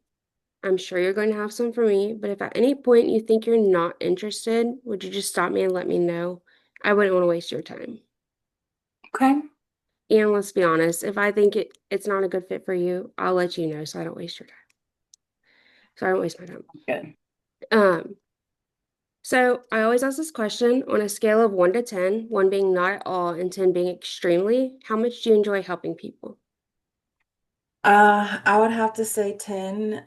I'm sure you're going to have some for me, but if at any point you think you're not interested, would you just stop me and let me know? I wouldn't want to waste your time. Okay, And let's be honest, if I think it's not a good fit for you, I'll let you know so I don't waste your time. So I don't waste my time. good. Um, so I always ask this question on a scale of 1 to 10, 1 being not at all and 10 being extremely, how much do you enjoy helping people? I would have to say 10,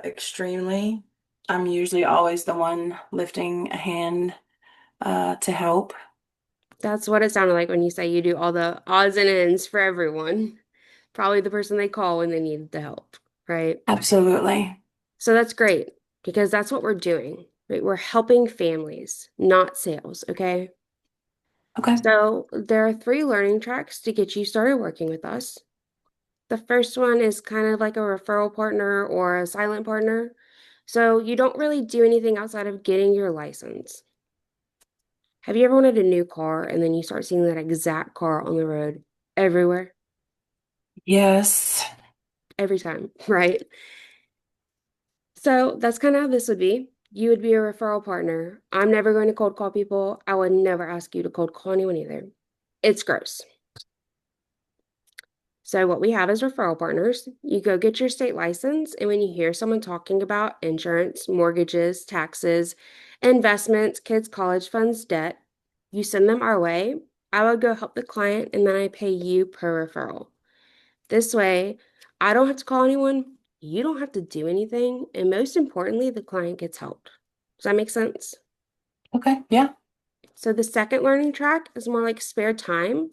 extremely. I'm usually always the one lifting a hand, to help. That's what it sounded like when you say you do all the odds and ends for everyone. Probably the person they call when they need the help, right? Absolutely. So that's great because that's what we're doing, right? We're helping families, not sales, okay? Okay. So there are 3 learning tracks to get you started working with us. The first one is kind of like a referral partner or a silent partner. So you don't really do anything outside of getting your license. Have you ever wanted a new car and then you start seeing that exact car on the road everywhere, Yes. every time, right? So that's kind of how this would be. You would be a referral partner. I'm never going to cold call people. I would never ask you to cold call anyone either. It's gross. So what we have is referral partners. You go get your state license, and when you hear someone talking about insurance, mortgages, taxes, investments, kids' college funds, debt, you send them our way. I would go help the client, and then I pay you per referral. This way, I don't have to call anyone, you don't have to do anything, and most importantly, the client gets helped. Does that make sense? Okay. Yeah. So the second learning track is more like spare time.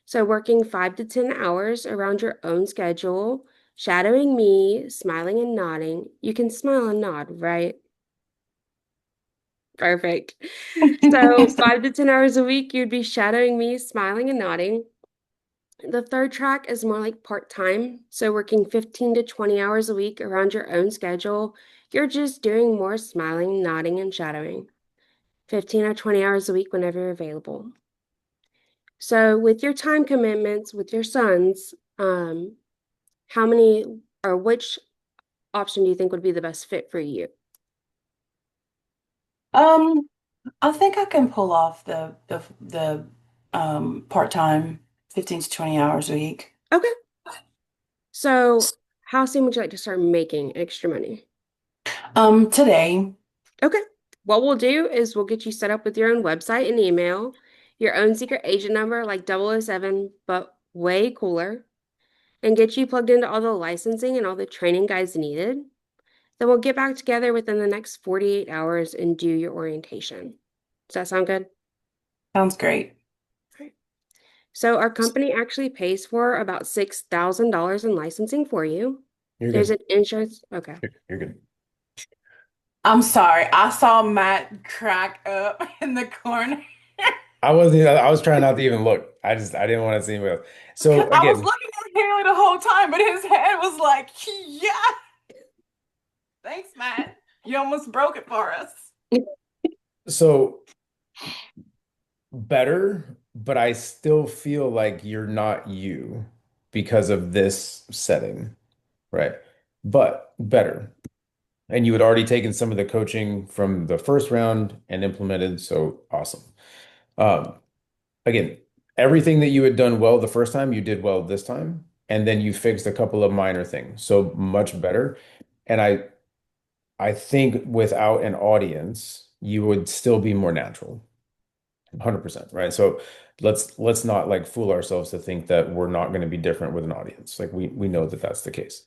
So working 5 to 10 hours around your own schedule, shadowing me, smiling and nodding. You can smile and nod, right? Perfect. So 5 to 10 hours a week, you'd be shadowing me, smiling and nodding. The third track is more like part-time, so working 15 to 20 hours a week around your own schedule. You're just doing more smiling, nodding, and shadowing. 15 or 20 hours a week whenever you're available. So with your time commitments with your sons, how many or which option do you think would be the best fit for you? Um, I think I can pull off the part-time 15 to 20 hours a week. Okay. So how soon would you like to start making extra money? Today. Okay. What we'll do is we'll get you set up with your own website and email, your own secret agent number like 007, but way cooler, and get you plugged into all the licensing and all the training guides needed. Then we'll get back together within the next 48 hours and do your orientation. Does that sound good? Sounds great. Right. So our company actually pays for about $6,000 in licensing for you. You're There's good. an insurance. Okay. You're good. I'm sorry. I saw Matt crack up in the corner. I was trying not to even look. I didn't want to see anybody else. So Because I was again, looking at Haley the whole time, but his head was like, yeah. Thanks, Matt. You almost broke it for us. so better, but I still feel like you're not you because of this setting, right? But better. And you had already taken some of the coaching from the first round and implemented, so awesome. Um, Again, everything that you had done well the first time, you did well this time, and then you fixed a couple of minor things, so much better. And I think without an audience, you would still be more natural. 100%, right? So let's not like fool ourselves to think that we're not going to be different with an audience. Like we know that that's the case.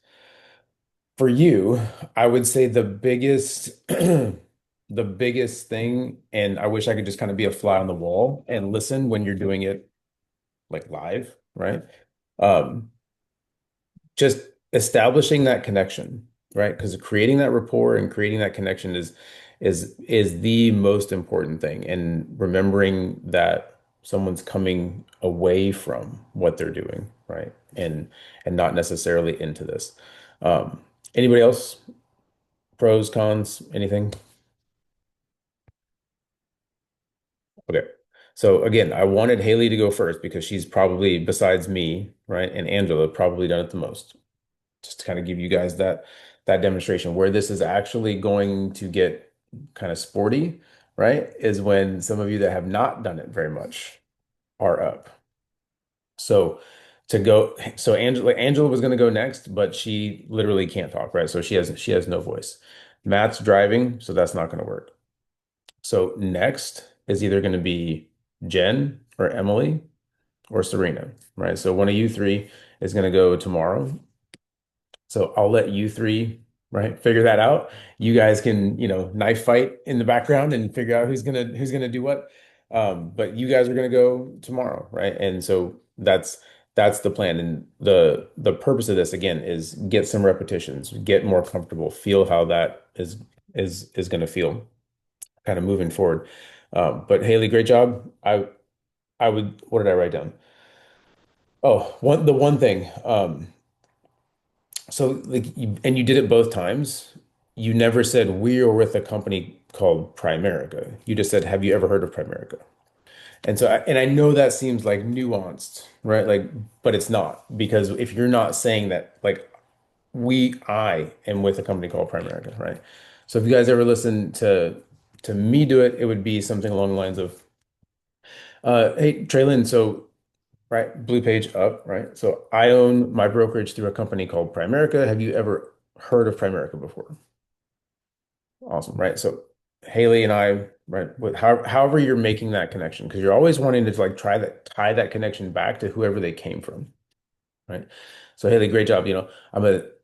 For you, I would say the biggest the biggest thing, and I wish I could just kind of be a fly on the wall and listen when you're doing it like live, right? Um, just establishing that connection, right? Because creating that rapport and creating that connection is the most important thing. And remembering that someone's coming away from what they're doing, right? And not necessarily into this. Anybody else? Pros, cons, anything? Okay. So again, I wanted Haley to go first because she's probably, besides me, right, and Angela, probably done it the most. Just to kind of give you guys that demonstration where this is actually going to get kind of sporty, right? Is when some of you that have not done it very much are up. So so Angela was going to go next, but she literally can't talk, right? So she has no voice. Matt's driving, so that's not going to work. So next is either going to be Jen or Emily or Serena, right? So one of you three is going to go tomorrow. So I'll let you three, right, figure that out. You guys can, knife fight in the background and figure out who's gonna do what. But you guys are gonna go tomorrow, right? And so that's the plan. And the purpose of this again is get some repetitions, get more comfortable, feel how that is gonna feel kind of moving forward. But Haley, great job. I would, what did I write down? Oh, the one thing. So like and you did it both times. You never said we are with a company called Primerica. You just said, have you ever heard of Primerica? And so and I know that seems like nuanced, right? Like, but it's not because if you're not saying that, like I am with a company called Primerica, right? So if you guys ever listen to me do it, it would be something along the lines of, hey, Traylon, so right, blue page up, right? So I own my brokerage through a company called Primerica. Have you ever heard of Primerica before? Awesome, right? So Haley and I, right, however you're making that connection, because you're always wanting to like tie that connection back to whoever they came from, right? So Haley, great job.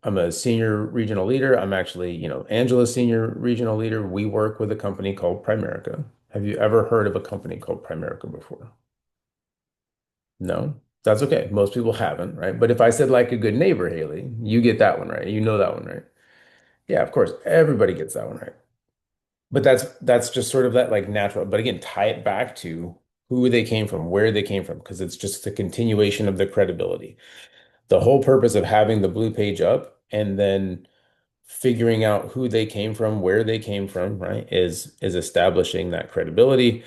I'm a senior regional leader. I'm actually, Angela's senior regional leader. We work with a company called Primerica. Have you ever heard of a company called Primerica before? No, that's okay. Most people haven't, right? But if I said like a good neighbor, Haley, you get that one right. You know that one, right? Yeah, of course. Everybody gets that one right. But that's just sort of that like natural. But again, tie it back to who they came from, where they came from, because it's just a continuation of the credibility. The whole purpose of having the blue page up and then figuring out who they came from, where they came from, right, is establishing that credibility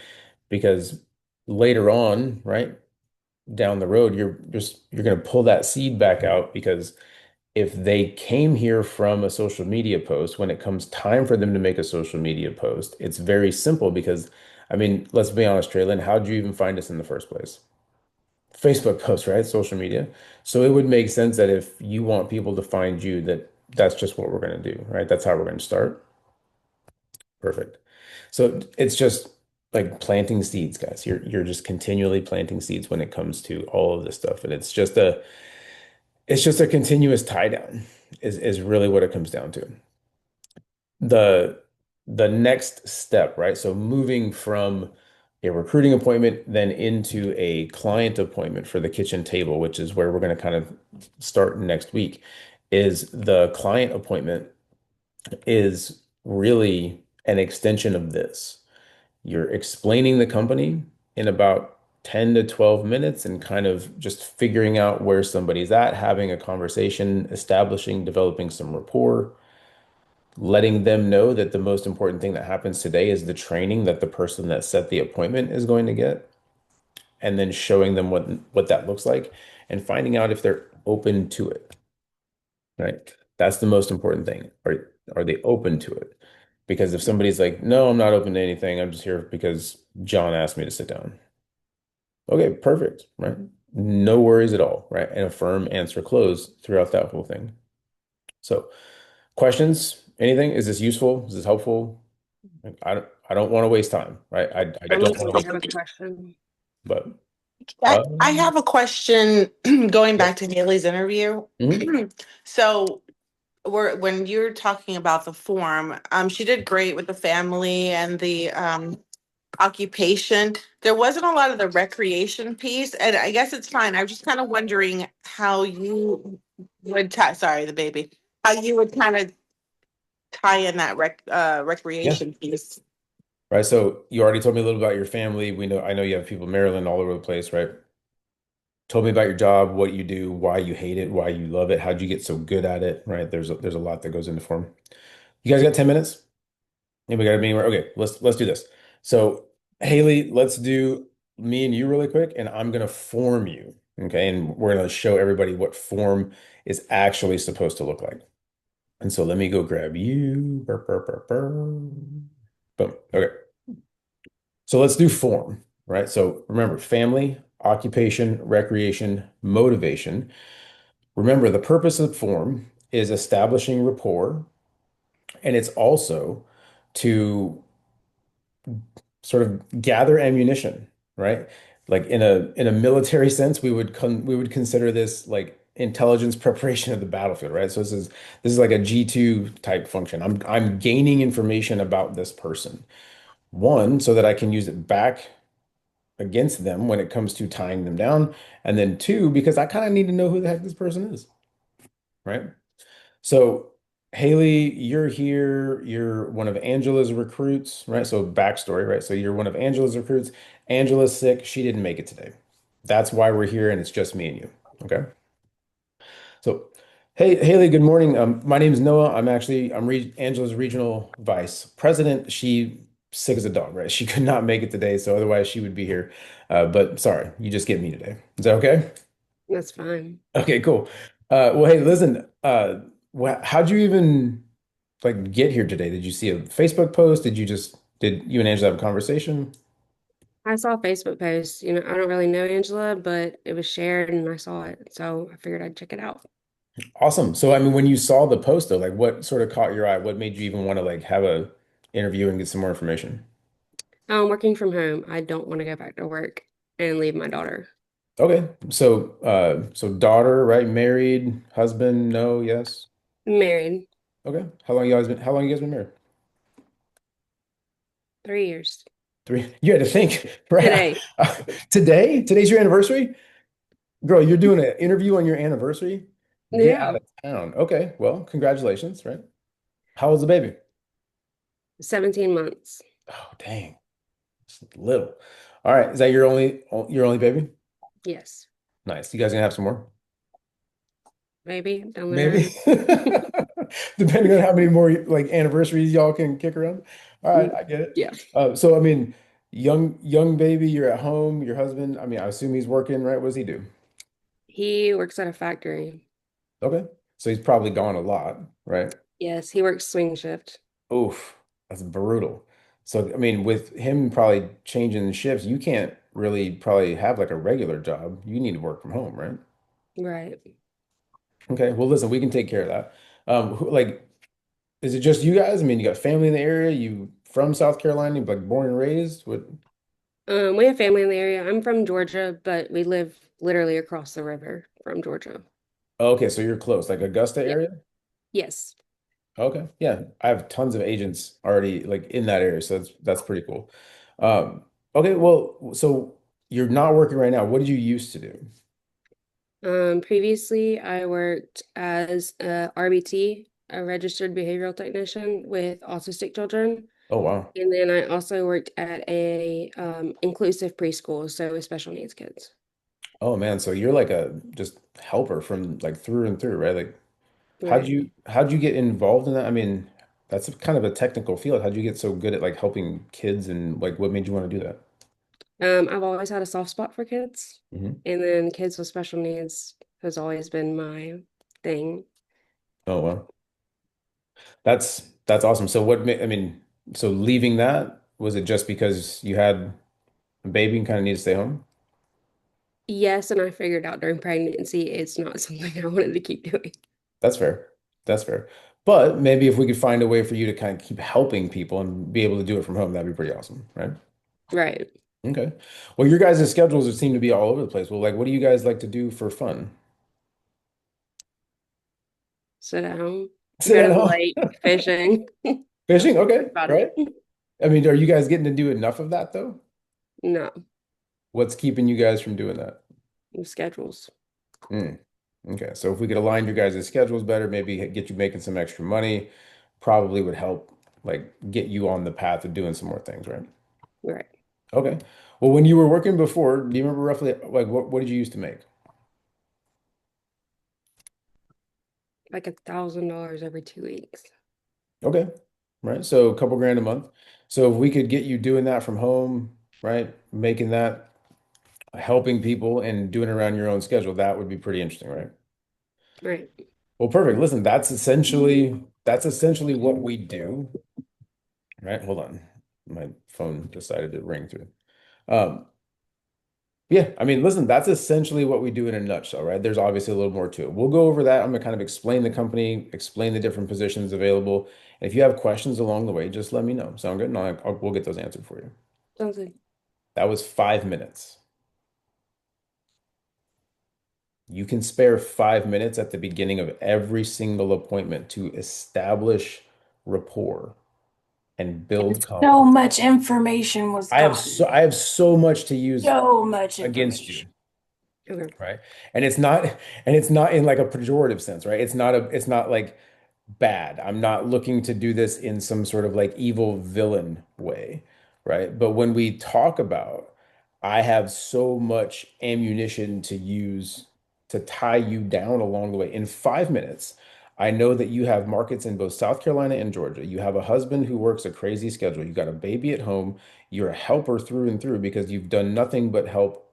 because later on, right, down the road, you're going to pull that seed back out because if they came here from a social media post, when it comes time for them to make a social media post, it's very simple because, I mean, let's be honest, Traylon, how did you even find us in the first place? Facebook post, right? Social media. So it would make sense that if you want people to find you, that's just what we're going to do, right? That's how we're going to start. Perfect. So it's just like planting seeds, guys. You're just continually planting seeds when it comes to all of this stuff. And it's just a continuous tie down is really what it comes down to. The the next step, right? So moving from a recruiting appointment then into a client appointment for the kitchen table, which is where we're going to kind of start next week, is the client appointment is really an extension of this. You're explaining the company in about 10 to 12 minutes and kind of just figuring out where somebody's at, having a conversation, establishing, developing some rapport, letting them know that the most important thing that happens today is the training that the person that set the appointment is going to get, and then showing them what that looks like and finding out if they're open to it, right? That's the most important thing. Are they open to it? Because if somebody's like, no, I'm not open to anything, I'm just here because John asked me to sit down. Okay, perfect, right? No worries at all, right? And affirm, answer, close throughout that whole thing. So, questions? Anything? Is this useful? Is this helpful? I don't want to waste time, right? I I'm don't listening. want to I waste have a time, question. but I have a question going yeah. back to Haley's interview. Mhm. So when you're talking about the form, she did great with the family and the occupation. There wasn't a lot of the recreation piece, and I guess it's fine. I'm just kind of wondering how you would sorry, the baby. How you would kind of tie in that Yeah. recreation piece. Right. So you already told me a little about your family. I know you have people in Maryland all over the place, right? Told me about your job, what you do, why you hate it, why you love it, how'd you get so good at it, right? There's a lot that goes into form. You guys got 10 minutes? Anybody got a meeting? Okay, let's do this. So, Haley, let's do me and you really quick, and I'm gonna form you. Okay, and we're gonna show everybody what form is actually supposed to look like. And so let me go grab you. Burr, burr, burr, burr. Boom. Okay. So let's do form, right? So remember, family, occupation, recreation, motivation. Remember, the purpose of form is establishing rapport, and it's also to sort of gather ammunition, right? Like in a military sense, we would consider this like intelligence preparation of the battlefield, right? So this is like a G2 type function. I'm gaining information about this person. One, so that I can use it back against them when it comes to tying them down. And then two, because I kind of need to know who the heck this person is, right? So, Haley, you're here. You're one of Angela's recruits, right? So, backstory, right? So, you're one of Angela's recruits. Angela's sick. She didn't make it today. That's why we're here, and it's just me and you. Okay. So, hey, Haley, good morning. My name is Noah. I'm re Angela's regional vice president. She sick as a dog, right? She could not make it today, so otherwise she would be here. But sorry, you just get me today. Is that okay? That's fine. Okay, cool. Well, hey, listen. How'd you even like get here today? Did you see a Facebook post? Did you and Angela have a conversation? I saw a Facebook post. I don't really know Angela, but it was shared and I saw it. So I figured I'd check it out. Awesome. So, I mean, when you saw the post though, like what sort of caught your eye? What made you even want to like have a interview and get some more information? Working from home, I don't want to go back to work and leave my daughter. Okay. So daughter, right? Married, husband, no, yes. Married, Okay. How long you guys been married? 3 years. Three. You had to think, right? Today. Today? Today's your anniversary? Girl, you're doing an interview on your anniversary? Get out Yeah. of town. Okay. Well, congratulations, right? How old's the baby? 17 months. Oh, dang. It's little. All right. Is that your only baby? Yes. Nice. You guys gonna have some more? Maybe down the Maybe. road. Depending on how many more like anniversaries y'all can kick around. All right, I get it. Yeah. So I mean, young baby, you're at home, your husband, I mean, I assume he's working, right? What does he do? He works at a factory. Okay. So he's probably gone a lot, right? Yes, he works swing shift. Oof, that's brutal. So I mean, with him probably changing shifts, you can't really probably have like a regular job. You need to work from home, right? Right. Okay. Well, listen, we can take care of that. Like, is it just you guys? I mean, you got family in the area. You from South Carolina, like born and raised? What? We have family in the area. I'm from Georgia, but we live literally across the river from Georgia. Oh, okay, so you're close, like Augusta Yeah. area? Yes. Okay. Yeah. I have tons of agents already like in that area, so that's pretty cool. Um, okay, well, so you're not working right now. What did you used to do? Previously I worked as a RBT, a registered behavioral technician with autistic children. Oh, wow. And then I also worked at a inclusive preschool, so with special needs kids. Oh man, so you're like a just helper from like through and through, right? Like Right. how'd you get involved in that? I mean, that's kind of a technical field. How'd you get so good at like helping kids and like what made you want to do that? I've always had a soft spot for kids, Hmm. and then kids with special needs has always been my thing. Oh, wow. That's awesome. So I mean, so leaving that, was it just because you had a baby and kind of need to stay home? Yes, and I figured out during pregnancy it's not something I wanted to keep doing. That's fair. That's fair. But maybe if we could find a way for you to kind of keep helping people and be able to do it from home, that'd be pretty awesome, right? Right. Okay. Well, your guys' schedules seem to be all over the place. Well, like, what do you guys like to do for fun? Sit down, Sit go to at the home. lake, fishing. Fishing? Okay. About Right. it. I mean, are you guys getting to do enough of that though? No, What's keeping you guys from doing that? schedules. Hmm. Okay. So if we could align your guys' schedules better, maybe get you making some extra money, probably would help like get you on the path of doing some more things, right? Right. Okay. Well, when you were working before, do you remember roughly like what did you used to make? Like $1,000 every 2 weeks. Okay. Right. So a couple grand a month. So if we could get you doing that from home, right? Making that helping people and doing it around your own schedule, that would be pretty interesting, right? Right. Well, perfect. Listen, that's essentially what we do, right? Hold on. My phone decided to ring through. Um, yeah, I mean, listen, that's essentially what we do in a nutshell, right? There's obviously a little more to it. We'll go over that. I'm gonna kind of explain the company, explain the different positions available. And if you have questions along the way, just let me know. Sound good? And we'll get those answered for you. Sounds good. That was 5 minutes. You can spare 5 minutes at the beginning of every single appointment to establish rapport and build So confidence. much information was gotten. I have so much to use So much against you, information. Okay. right? And it's not in like a pejorative sense, right? It's not like bad. I'm not looking to do this in some sort of like evil villain way, right? But when we talk about, I have so much ammunition to use to tie you down along the way. In 5 minutes, I know that you have markets in both South Carolina and Georgia. You have a husband who works a crazy schedule. You got a baby at home. You're a helper through and through because you've done nothing but help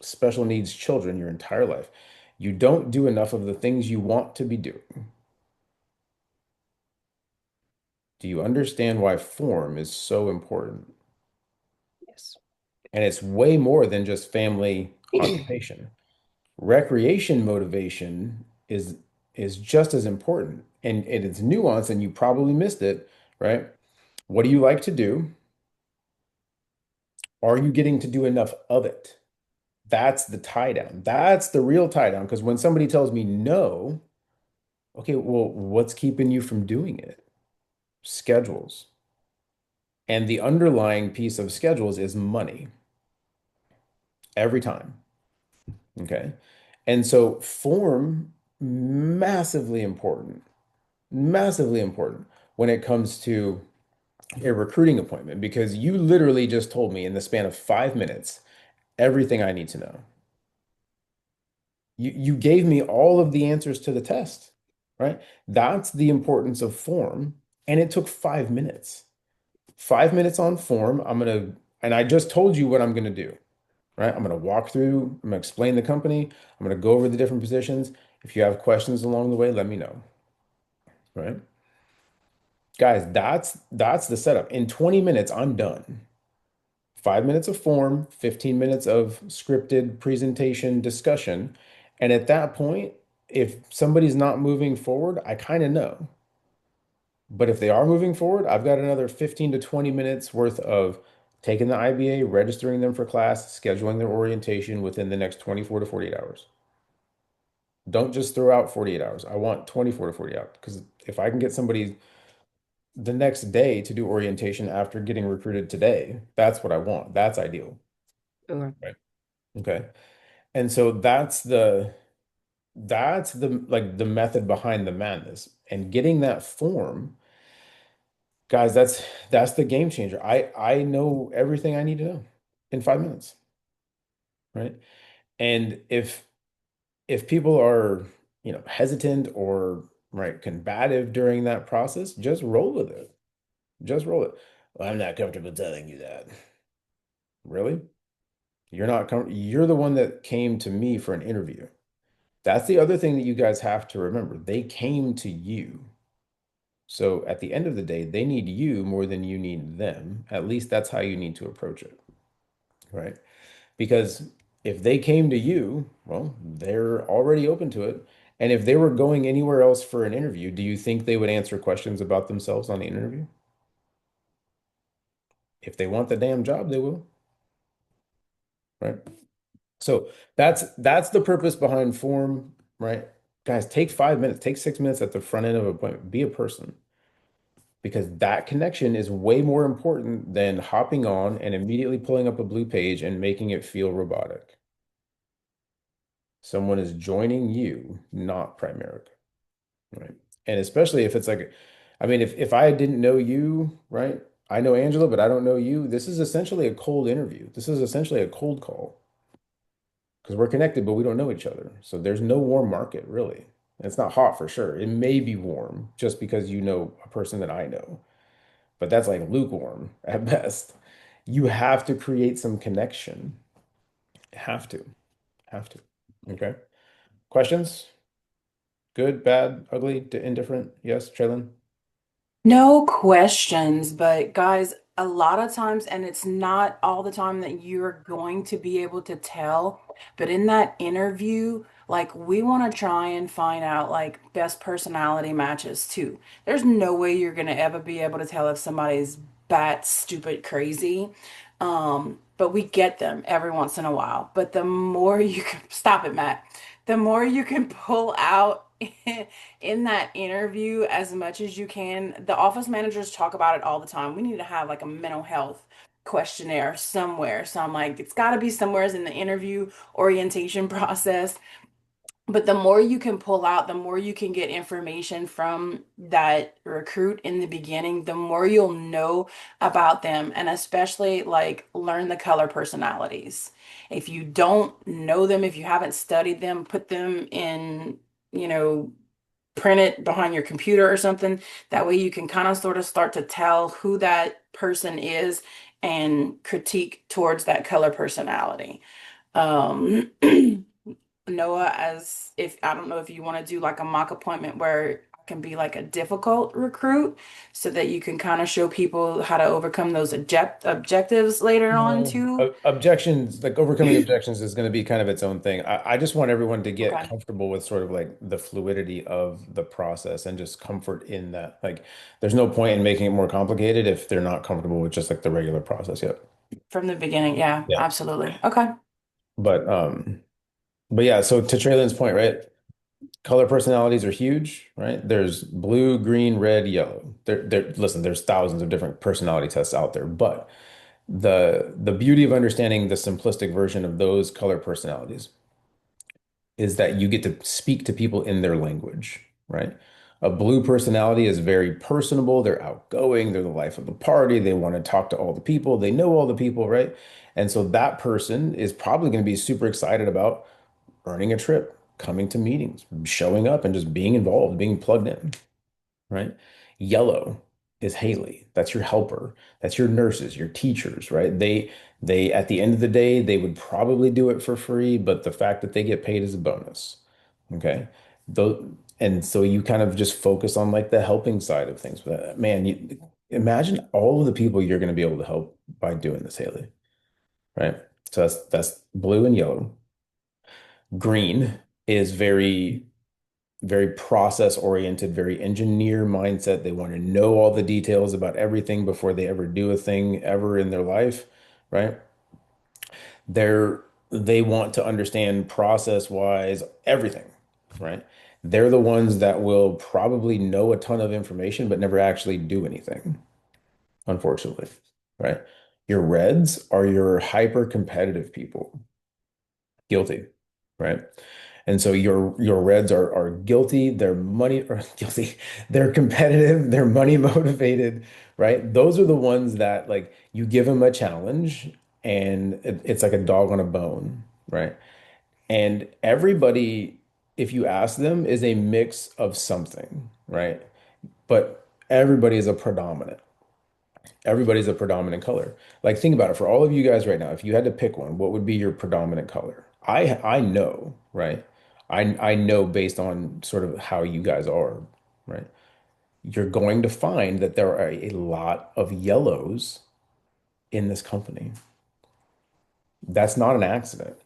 special needs children your entire life. You don't do enough of the things you want to be doing. Do you understand why form is so important? Yes. And it's way more than just family occupation. Recreation motivation is just as important and it's nuanced and you probably missed it, right? What do you like to do? Are you getting to do enough of it? That's the tie down. That's the real tie down. Because when somebody tells me no, okay, well, what's keeping you from doing it? Schedules. And the underlying piece of schedules is money every time. Okay. And so form, massively important when it comes to a recruiting appointment, because you literally just told me in the span of 5 minutes everything I need to know. You gave me all of the answers to the test, right? That's the importance of form. And it took 5 minutes. 5 minutes on form. And I just told you what I'm gonna do, right? I'm gonna walk through, I'm gonna explain the company, I'm gonna go over the different positions. If you have questions along the way, let me know, right? Guys, that's the setup. In 20 minutes, I'm done. 5 minutes of form, 15 minutes of scripted presentation discussion. And at that point, if somebody's not moving forward, I kind of know. But if they are moving forward, I've got another 15 to 20 minutes worth of taking the IBA, registering them for class, scheduling their orientation within the next 24 to 48 hours. Don't just throw out 48 hours. I want 24 to 48 hours because if I can get somebody the next day to do orientation after getting recruited today, that's what I want. That's ideal. Okay. Right. Okay. And so that's the like the method behind the madness. And getting that form, guys, that's the game changer. I know everything I need to know in 5 minutes, right? And if people are, hesitant or right, combative during that process, just roll with it. Just roll it. Well, I'm not comfortable telling you that. Really? You're the one that came to me for an interview. That's the other thing that you guys have to remember. They came to you. So at the end of the day, they need you more than you need them. At least that's how you need to approach it, right? Because if they came to you, well, they're already open to it. And if they were going anywhere else for an interview, do you think they would answer questions about themselves on the interview? If they want the damn job, they will, right? So that's the purpose behind form, right? Guys, take 5 minutes, take 6 minutes at the front end of an appointment. Be a person because that connection is way more important than hopping on and immediately pulling up a blue page and making it feel robotic. Someone is joining you, not Primerica, right? And especially if it's like, I mean, if I didn't know you, right? I know Angela, but I don't know you. This is essentially a cold interview. This is essentially a cold call because we're connected, but we don't know each other. So there's no warm market, really. It's not hot for sure. It may be warm just because you know a person that I know, but that's like lukewarm at best. You have to create some connection. Have to, have to. Okay. Questions? Good, bad, ugly, indifferent? Yes, Traylon? No questions, but guys, a lot of times, and it's not all the time that you're going to be able to tell, but in that interview, like we want to try and find out like best personality matches too. There's no way you're going to ever be able to tell if somebody's bat stupid crazy. But we get them every once in a while. But the more you can stop it, Matt, the more you can pull out in that interview as much as you can. The office managers talk about it all the time. We need to have like a mental health questionnaire somewhere. So I'm like, it's got to be somewhere in the interview orientation process. But the more you can pull out, the more you can get information from that recruit in the beginning, the more you'll know about them, and especially like learn the color personalities. If you don't know them, if you haven't studied them, put them in, you know, print it behind your computer or something. That way you can kind of sort of start to tell who that person is and critique towards that color personality. Um, Noah, as if I don't know if you want to do like a mock appointment where I can be like a difficult recruit so that you can kind of show people how to overcome those objectives later on No. too. Objections, like overcoming objections is going to be kind of its own thing. I just want everyone to get Okay. comfortable with sort of like the fluidity of the process and just comfort in that. Like, there's no point in making it more complicated if they're not comfortable with just like the regular process yet. From the beginning. Yeah, Yeah. absolutely. Okay. But um, but yeah, so to Traylon's point, right? Color personalities are huge, right? There's blue, green, red, yellow. Listen, there's thousands of different personality tests out there, but the beauty of understanding the simplistic version of those color personalities is that you get to speak to people in their language, right? A blue personality is very personable. They're outgoing. They're the life of the party. They want to talk to all the people. They know all the people, right? And so that person is probably going to be super excited about earning a trip, coming to meetings, showing up and just being involved, being plugged in, right? Yellow is Halie. That's your helper. That's your nurses, your teachers, right? They at the end of the day, they would probably do it for free, but the fact that they get paid is a bonus. Okay. Though, and so you kind of just focus on like the helping side of things. But man, you imagine all of the people you're going to be able to help by doing this, Halie, right? So that's blue and yellow. Green is very process oriented, very engineer mindset. They want to know all the details about everything before they ever do a thing ever in their life, right? They're they want to understand process wise everything, right? They're the ones that will probably know a ton of information but never actually do anything, unfortunately, right? Your reds are your hyper competitive people. Guilty, right? And so your Reds are guilty, they're money or guilty, they're competitive, they're money motivated, right? Those are the ones that like you give them a challenge and it's like a dog on a bone, right? And everybody, if you ask them, is a mix of something, right? But everybody is a predominant. Everybody's a predominant color. Like think about it. For all of you guys right now, if you had to pick one, what would be your predominant color? I know, right? I know based on sort of how you guys are, right? You're going to find that there are a lot of yellows in this company. That's not an accident.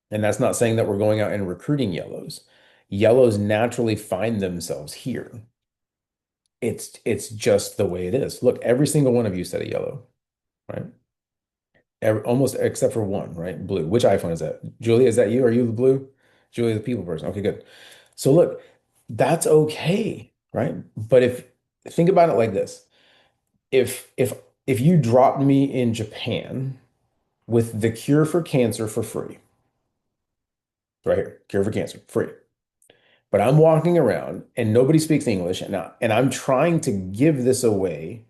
And that's not saying that we're going out and recruiting yellows. Yellows naturally find themselves here. It's just the way it is. Look, every single one of you said a yellow, right? Almost except for one, right? Blue. Which iPhone is that? Julie, is that you? Are you the blue? Julie, the people person. Okay, good. So look, that's okay, right? But if think about it like this. If you dropped me in Japan with the cure for cancer for free, right here, cure for cancer, free. But I'm walking around and nobody speaks English, and I'm trying to give this away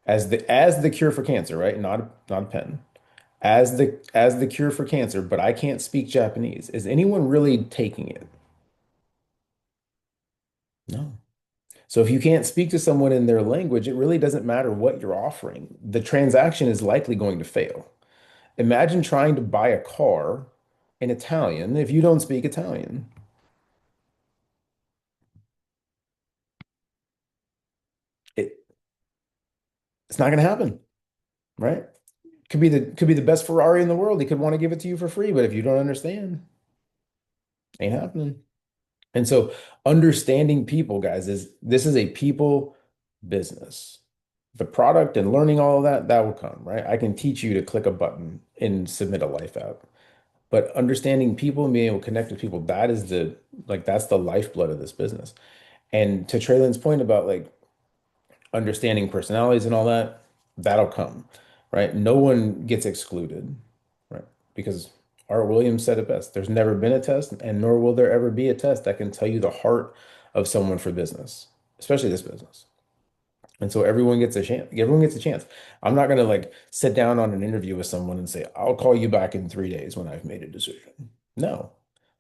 as the cure for cancer, right? Not a pen. As the cure for cancer, but I can't speak Japanese. Is anyone really taking it? No. So if you can't speak to someone in their language, it really doesn't matter what you're offering. The transaction is likely going to fail. Imagine trying to buy a car in Italian if you don't speak Italian. It, it's not going to happen, right? Could be the best Ferrari in the world. He could want to give it to you for free, but if you don't understand, ain't happening. And so understanding people, guys, is this is a people business. The product and learning all of that, that will come, right? I can teach you to click a button and submit a life app. But understanding people and being able to connect with people, that's the lifeblood of this business. And to Traylin's point about like understanding personalities and all that, that'll come, right? No one gets excluded, right? Because Art Williams said it best. There's never been a test, and nor will there ever be a test that can tell you the heart of someone for business, especially this business. And so everyone gets a chance. Everyone gets a chance. I'm not gonna like sit down on an interview with someone and say, I'll call you back in 3 days when I've made a decision. No,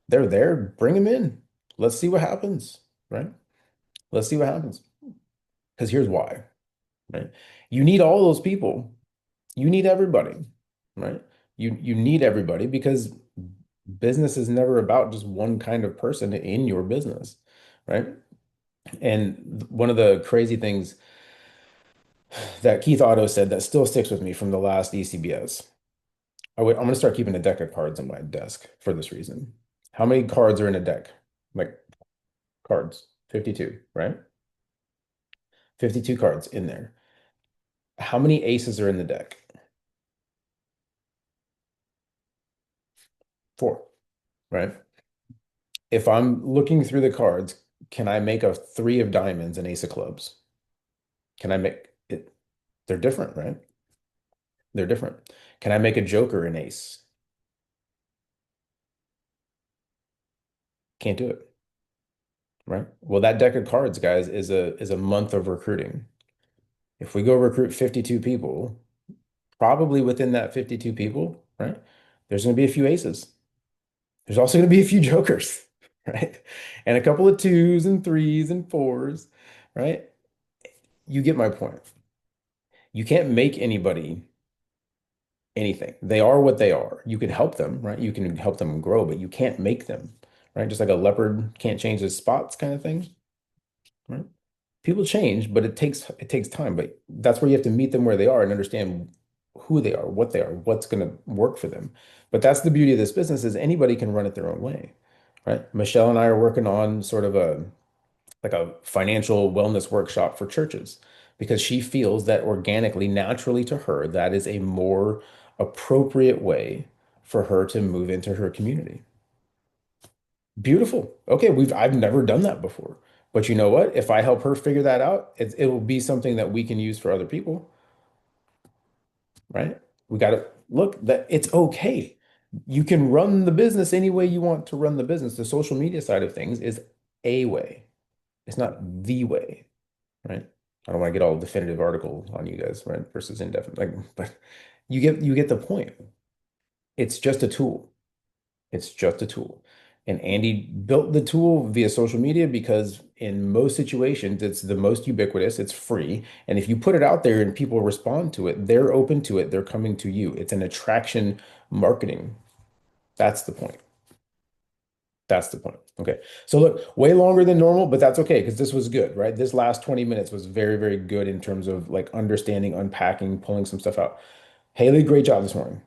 they're there. Bring them in. Let's see what happens, right? Let's see what happens. Because here's why, right? You need all those people. You need everybody, right? You need everybody because business is never about just one kind of person in your business, right? And one of the crazy things that Keith Otto said that still sticks with me from the last ECBS. I'm going to start keeping a deck of cards on my desk for this reason. How many cards are in a deck? Like cards, 52, right? 52 cards in there. How many aces are in the deck? Four, right? If I'm looking through the cards, can I make a three of diamonds and ace of clubs? Can I make it? They're different, right? They're different. Can I make a joker and ace? Can't do it, right? Well, that deck of cards, guys, is a month of recruiting. If we go recruit 52 people, probably within that 52 people, right? There's going to be a few aces. There's also going to be a few jokers, right? And a couple of twos and threes and fours, right? You get my point. You can't make anybody anything. They are what they are. You can help them, right? You can help them grow, but you can't make them, right? Just like a leopard can't change his spots kind of thing, right? People change, but it takes time. But that's where you have to meet them where they are and understand who they are, what's going to work for them. But that's the beauty of this business is anybody can run it their own way, right? Michelle and I are working on sort of a financial wellness workshop for churches because she feels that organically, naturally to her, that is a more appropriate way for her to move into her community. Beautiful. Okay, I've never done that before. But you know what? If I help her figure that out, it will be something that we can use for other people, right? We got to look that it's okay. You can run the business any way you want to run the business. The social media side of things is a way. It's not the way, right? I don't want to get all definitive article on you guys, right? Versus indefinite. Like, but you get the point. It's just a tool. It's just a tool. And Andy built the tool via social media because in most situations, it's the most ubiquitous, it's free. And if you put it out there and people respond to it, they're open to it, they're coming to you. It's an attraction marketing. That's the point. That's the point. Okay. So look, way longer than normal, but that's okay because this was good, right? This last 20 minutes was very, very good in terms of like understanding, unpacking, pulling some stuff out. Haley, great job this morning.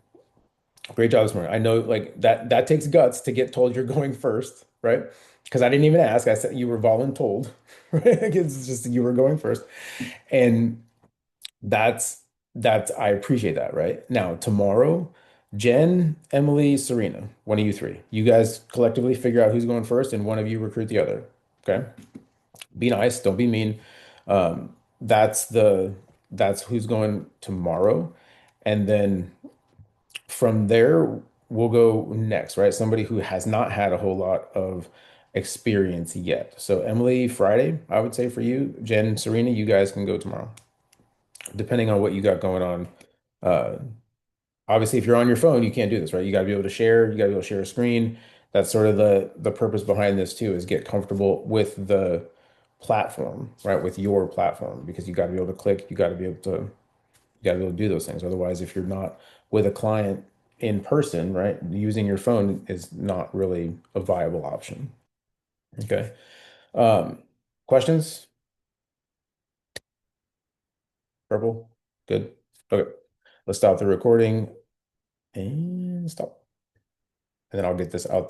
Great job this morning. I know like that takes guts to get told you're going first, right? Because I didn't even ask. I said you were voluntold, right? It's just you were going first. And that's I appreciate that, right? Now, tomorrow, Jen, Emily, Serena, one of you three. You guys collectively figure out who's going first, and one of you recruit the other. Okay? Be nice, don't be mean. That's who's going tomorrow. And then from there, we'll go next, right? Somebody who has not had a whole lot of experience yet. So Emily, Friday, I would say for you. Jen, Serena, you guys can go tomorrow, depending on what you got going on. Uh, Obviously, if you're on your phone, you can't do this, right? You got to be able to share. You got to be able to share a screen. That's sort of the purpose behind this too, is get comfortable with the platform, right? With your platform, because you got to be able to click. You got to be able to do those things. Otherwise, if you're not with a client in person, right, using your phone is not really a viable option. Okay. Um, Questions? Purple? Good. Okay. Let's stop the recording and stop. And then I'll get this out there.